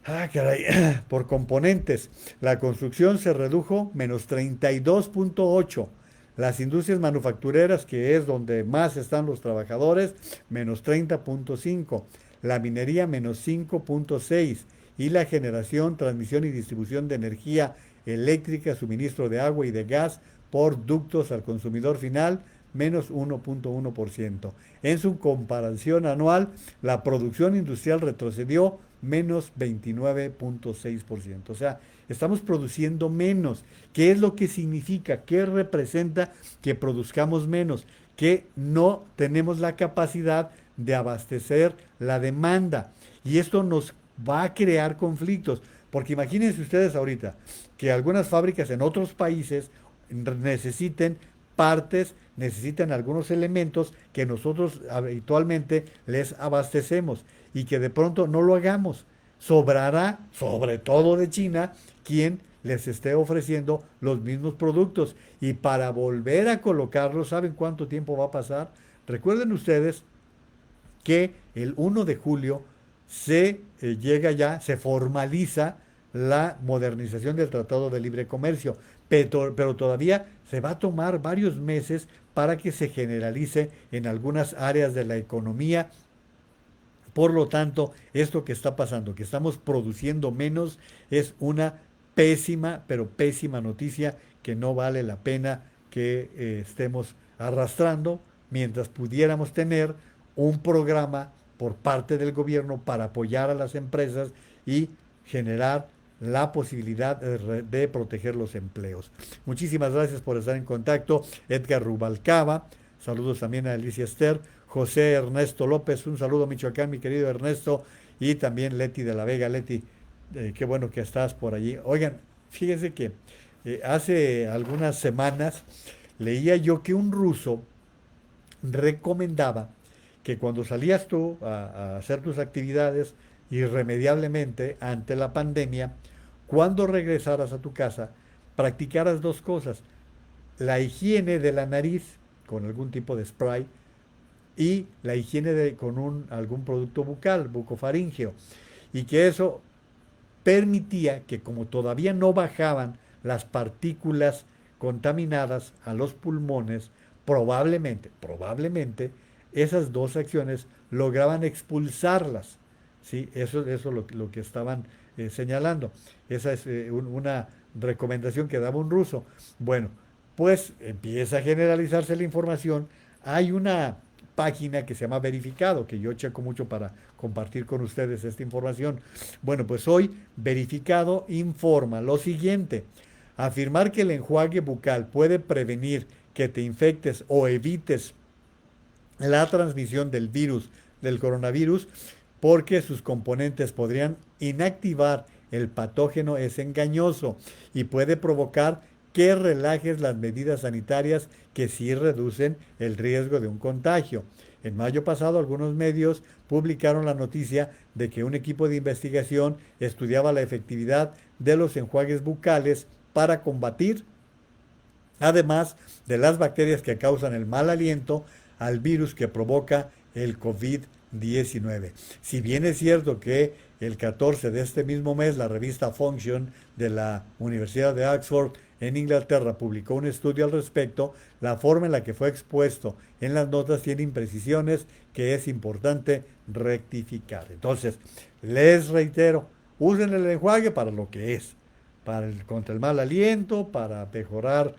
Speaker 1: Ah, caray. Por componentes, la construcción se redujo menos 32.8%. Las industrias manufactureras, que es donde más están los trabajadores, menos 30.5%. La minería, menos 5.6%. Y la generación, transmisión y distribución de energía eléctrica, suministro de agua y de gas por ductos al consumidor final, menos 1.1%. En su comparación anual, la producción industrial retrocedió menos 29.6%. O sea, estamos produciendo menos. ¿Qué es lo que significa? ¿Qué representa que produzcamos menos? Que no tenemos la capacidad de abastecer la demanda. Y esto nos va a crear conflictos. Porque imagínense ustedes ahorita que algunas fábricas en otros países necesiten partes, necesitan algunos elementos que nosotros habitualmente les abastecemos y que de pronto no lo hagamos. Sobrará, sobre todo de China, quien les esté ofreciendo los mismos productos. Y para volver a colocarlos, ¿saben cuánto tiempo va a pasar? Recuerden ustedes que el 1 de julio llega ya, se formaliza la modernización del Tratado de Libre Comercio, pero todavía se va a tomar varios meses para que se generalice en algunas áreas de la economía. Por lo tanto, esto que está pasando, que estamos produciendo menos, es una pésima, pero pésima noticia que no vale la pena que estemos arrastrando mientras pudiéramos tener un programa por parte del gobierno para apoyar a las empresas y generar la posibilidad de proteger los empleos. Muchísimas gracias por estar en contacto. Edgar Rubalcaba, saludos también a Alicia Esther, José Ernesto López, un saludo a Michoacán, mi querido Ernesto, y también Leti de la Vega. Leti, Qué bueno que estás por allí. Oigan, fíjense que hace algunas semanas leía yo que un ruso recomendaba que cuando salías tú a hacer tus actividades irremediablemente ante la pandemia, cuando regresaras a tu casa, practicaras dos cosas: la higiene de la nariz con algún tipo de spray y la higiene con algún producto bucal, bucofaríngeo, y que eso permitía que, como todavía no bajaban las partículas contaminadas a los pulmones, probablemente esas dos acciones lograban expulsarlas. ¿Sí? Eso es lo que estaban señalando. Esa es una recomendación que daba un ruso. Bueno, pues empieza a generalizarse la información. Hay una página que se llama Verificado, que yo checo mucho para compartir con ustedes esta información. Bueno, pues hoy Verificado informa lo siguiente: afirmar que el enjuague bucal puede prevenir que te infectes o evites la transmisión del virus, del coronavirus, porque sus componentes podrían inactivar el patógeno, es engañoso y puede provocar que relajes las medidas sanitarias que sí reducen el riesgo de un contagio. En mayo pasado, algunos medios publicaron la noticia de que un equipo de investigación estudiaba la efectividad de los enjuagues bucales para combatir, además de las bacterias que causan el mal aliento, al virus que provoca el COVID-19. Si bien es cierto que el 14 de este mismo mes la revista Function de la Universidad de Oxford en Inglaterra publicó un estudio al respecto, la forma en la que fue expuesto en las notas tiene imprecisiones que es importante rectificar. Entonces, les reitero, usen el enjuague para lo que es, contra el mal aliento, para mejorar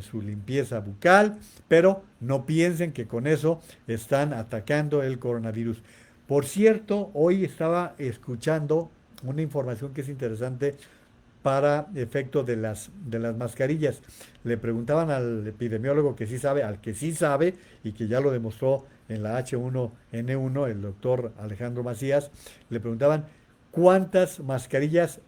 Speaker 1: su limpieza bucal, pero no piensen que con eso están atacando el coronavirus. Por cierto, hoy estaba escuchando una información que es interesante para efecto de las mascarillas. Le preguntaban al epidemiólogo que sí sabe, al que sí sabe y que ya lo demostró en la H1N1, el doctor Alejandro Macías, le preguntaban cuántas mascarillas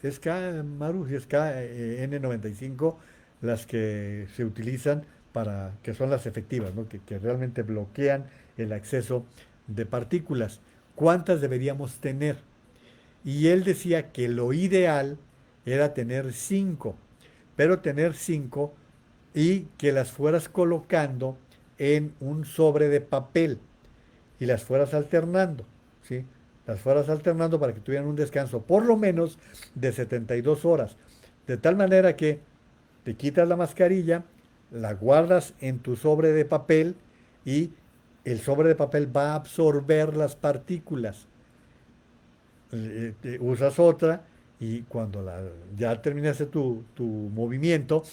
Speaker 1: es K, Maru, si es KN95 las que se utilizan para, que son las efectivas, ¿no? Que realmente bloquean el acceso de partículas. ¿Cuántas deberíamos tener? Y él decía que lo ideal era tener 5, pero tener 5 y que las fueras colocando en un sobre de papel y las fueras alternando, ¿sí? Las fueras alternando para que tuvieran un descanso por lo menos de 72 horas. De tal manera que te quitas la mascarilla, la guardas en tu sobre de papel y el sobre de papel va a absorber las partículas. Usas otra y cuando ya terminaste tu movimiento,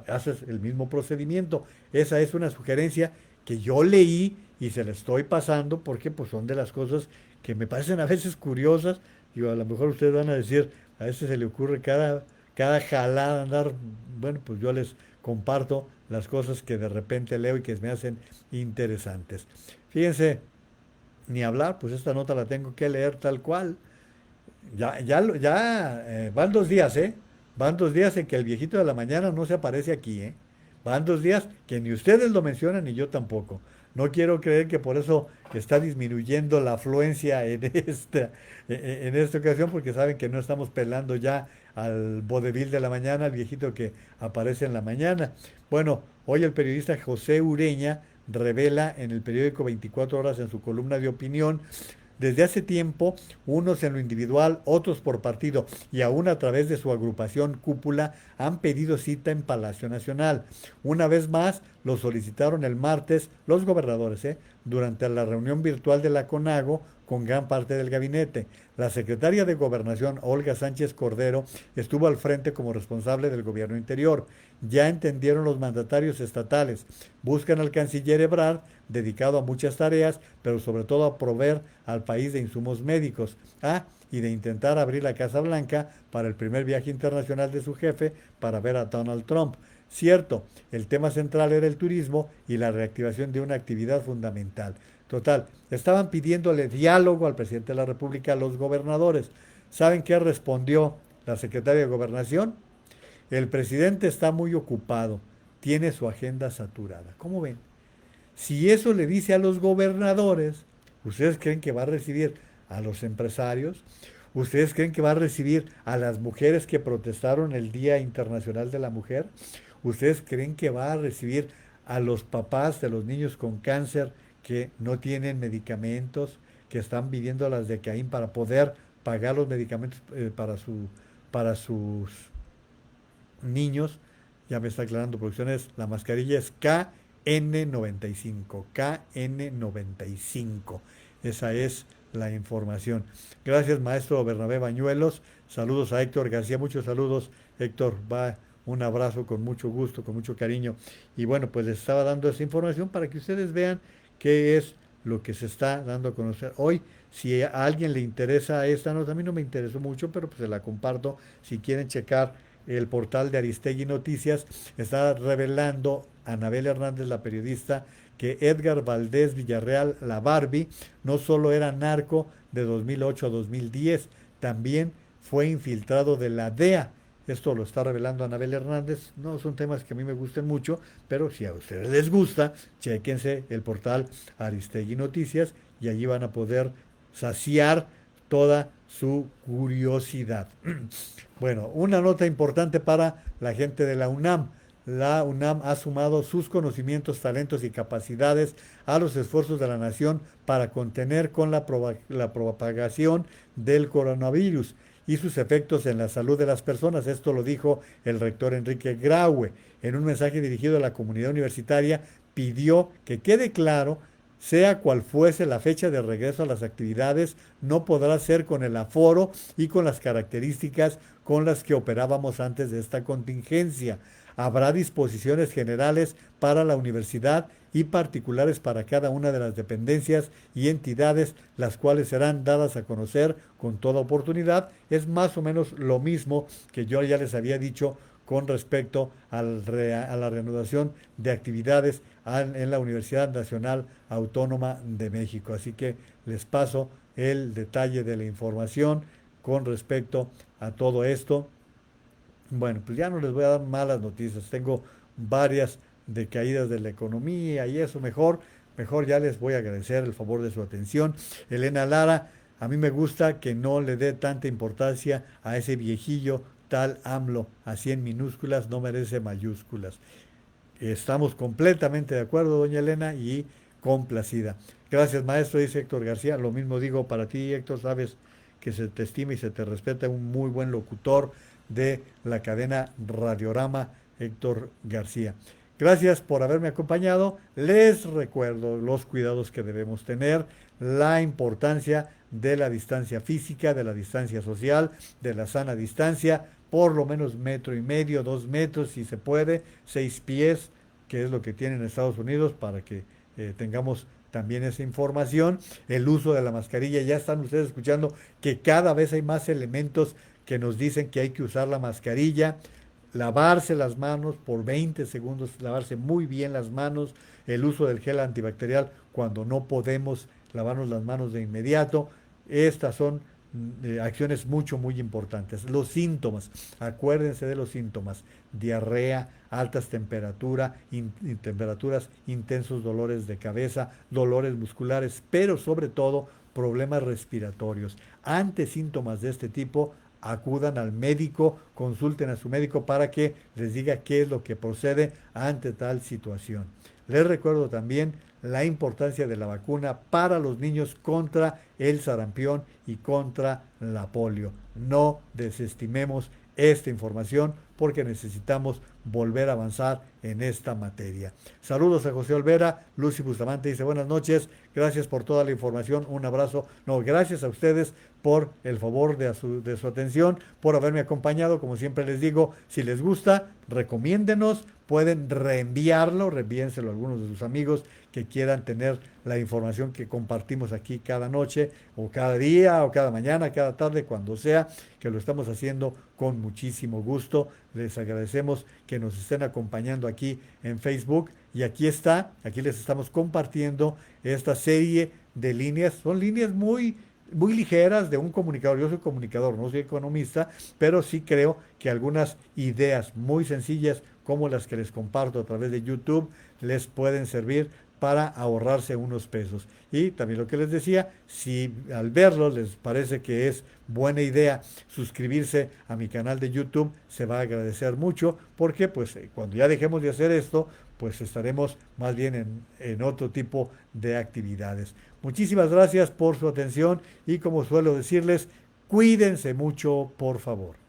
Speaker 1: haces el mismo procedimiento. Esa es una sugerencia que yo leí y se la estoy pasando porque pues son de las cosas que me parecen a veces curiosas. Y a lo mejor ustedes van a decir, a veces se le ocurre cada jalada andar. Bueno, pues yo les comparto las cosas que de repente leo y que me hacen interesantes. Fíjense, ni hablar, pues esta nota la tengo que leer tal cual. Van 2 días, ¿eh? Van 2 días en que el viejito de la mañana no se aparece aquí, ¿eh? Van 2 días que ni ustedes lo mencionan ni yo tampoco. No quiero creer que por eso está disminuyendo la afluencia en esta ocasión, porque saben que no estamos pelando ya al vodevil de la mañana, al viejito que aparece en la mañana. Bueno, hoy el periodista José Ureña revela en el periódico 24 Horas en su columna de opinión: desde hace tiempo, unos en lo individual, otros por partido y aún a través de su agrupación Cúpula, han pedido cita en Palacio Nacional. Una vez más, lo solicitaron el martes los gobernadores, durante la reunión virtual de la CONAGO con gran parte del gabinete. La secretaria de Gobernación, Olga Sánchez Cordero, estuvo al frente como responsable del gobierno interior. Ya entendieron los mandatarios estatales. Buscan al canciller Ebrard, dedicado a muchas tareas, pero sobre todo a proveer al país de insumos médicos. Y de intentar abrir la Casa Blanca para el primer viaje internacional de su jefe para ver a Donald Trump. Cierto, el tema central era el turismo y la reactivación de una actividad fundamental. Total, estaban pidiéndole diálogo al presidente de la República, a los gobernadores. ¿Saben qué respondió la secretaria de Gobernación? El presidente está muy ocupado, tiene su agenda saturada. ¿Cómo ven? Si eso le dice a los gobernadores, ¿ustedes creen que va a recibir a los empresarios? ¿Ustedes creen que va a recibir a las mujeres que protestaron el Día Internacional de la Mujer? ¿Ustedes creen que va a recibir a los papás de los niños con cáncer que no tienen medicamentos, que están viviendo las de Caín para poder pagar los medicamentos para sus niños? Ya me está aclarando producciones, la mascarilla es KN95, KN95. Esa es la información. Gracias, maestro Bernabé Bañuelos. Saludos a Héctor García, muchos saludos. Héctor, va un abrazo con mucho gusto, con mucho cariño. Y bueno, pues les estaba dando esa información para que ustedes vean qué es lo que se está dando a conocer hoy. Si a alguien le interesa esta nota, a mí no me interesó mucho, pero pues se la comparto. Si quieren checar el portal de Aristegui Noticias, está revelando Anabel Hernández, la periodista, que Edgar Valdés Villarreal, la Barbie, no solo era narco de 2008 a 2010, también fue infiltrado de la DEA. Esto lo está revelando Anabel Hernández. No son temas que a mí me gusten mucho, pero si a ustedes les gusta, chéquense el portal Aristegui Noticias y allí van a poder saciar toda su curiosidad. Bueno, una nota importante para la gente de la UNAM. La UNAM ha sumado sus conocimientos, talentos y capacidades a los esfuerzos de la nación para contener con la propagación del coronavirus y sus efectos en la salud de las personas. Esto lo dijo el rector Enrique Graue. En un mensaje dirigido a la comunidad universitaria, pidió que quede claro, sea cual fuese la fecha de regreso a las actividades, no podrá ser con el aforo y con las características con las que operábamos antes de esta contingencia. Habrá disposiciones generales para la universidad y particulares para cada una de las dependencias y entidades, las cuales serán dadas a conocer con toda oportunidad. Es más o menos lo mismo que yo ya les había dicho con respecto a la reanudación de actividades en la Universidad Nacional Autónoma de México. Así que les paso el detalle de la información con respecto a todo esto. Bueno, pues ya no les voy a dar malas noticias. Tengo varias de caídas de la economía y eso mejor ya les voy a agradecer el favor de su atención. Elena Lara, a mí me gusta que no le dé tanta importancia a ese viejillo tal AMLO, así en minúsculas, no merece mayúsculas. Estamos completamente de acuerdo, doña Elena, y complacida. Gracias, maestro, dice Héctor García. Lo mismo digo para ti, Héctor, sabes que se te estima y se te respeta, un muy buen locutor de la cadena Radiorama, Héctor García. Gracias por haberme acompañado. Les recuerdo los cuidados que debemos tener, la importancia de la distancia física, de la distancia social, de la sana distancia, por lo menos 1,5 metros, 2 metros, si se puede, 6 pies, que es lo que tienen en Estados Unidos, para que tengamos también esa información. El uso de la mascarilla, ya están ustedes escuchando que cada vez hay más elementos que nos dicen que hay que usar la mascarilla, lavarse las manos por 20 segundos, lavarse muy bien las manos, el uso del gel antibacterial cuando no podemos lavarnos las manos de inmediato. Estas son acciones muy importantes. Los síntomas, acuérdense de los síntomas: diarrea, altas temperaturas, intensos dolores de cabeza, dolores musculares, pero sobre todo problemas respiratorios. Ante síntomas de este tipo, acudan al médico, consulten a su médico para que les diga qué es lo que procede ante tal situación. Les recuerdo también la importancia de la vacuna para los niños contra el sarampión y contra la polio. No desestimemos esta información porque necesitamos volver a avanzar en esta materia. Saludos a José Olvera. Lucy Bustamante dice buenas noches, gracias por toda la información, un abrazo. No, gracias a ustedes por el favor de su atención, por haberme acompañado. Como siempre les digo, si les gusta, recomiéndenos, pueden reenviénselo a algunos de sus amigos que quieran tener la información que compartimos aquí cada noche, o cada día, o cada mañana, cada tarde, cuando sea, que lo estamos haciendo con muchísimo gusto. Les agradecemos que nos estén acompañando aquí en Facebook, y aquí les estamos compartiendo esta serie de líneas. Son líneas muy muy ligeras de un comunicador. Yo soy comunicador, no soy economista, pero sí creo que algunas ideas muy sencillas como las que les comparto a través de YouTube les pueden servir para ahorrarse unos pesos. Y también lo que les decía, si al verlo les parece que es buena idea suscribirse a mi canal de YouTube, se va a agradecer mucho porque pues cuando ya dejemos de hacer esto, pues estaremos más bien en otro tipo de actividades. Muchísimas gracias por su atención y como suelo decirles, cuídense mucho, por favor.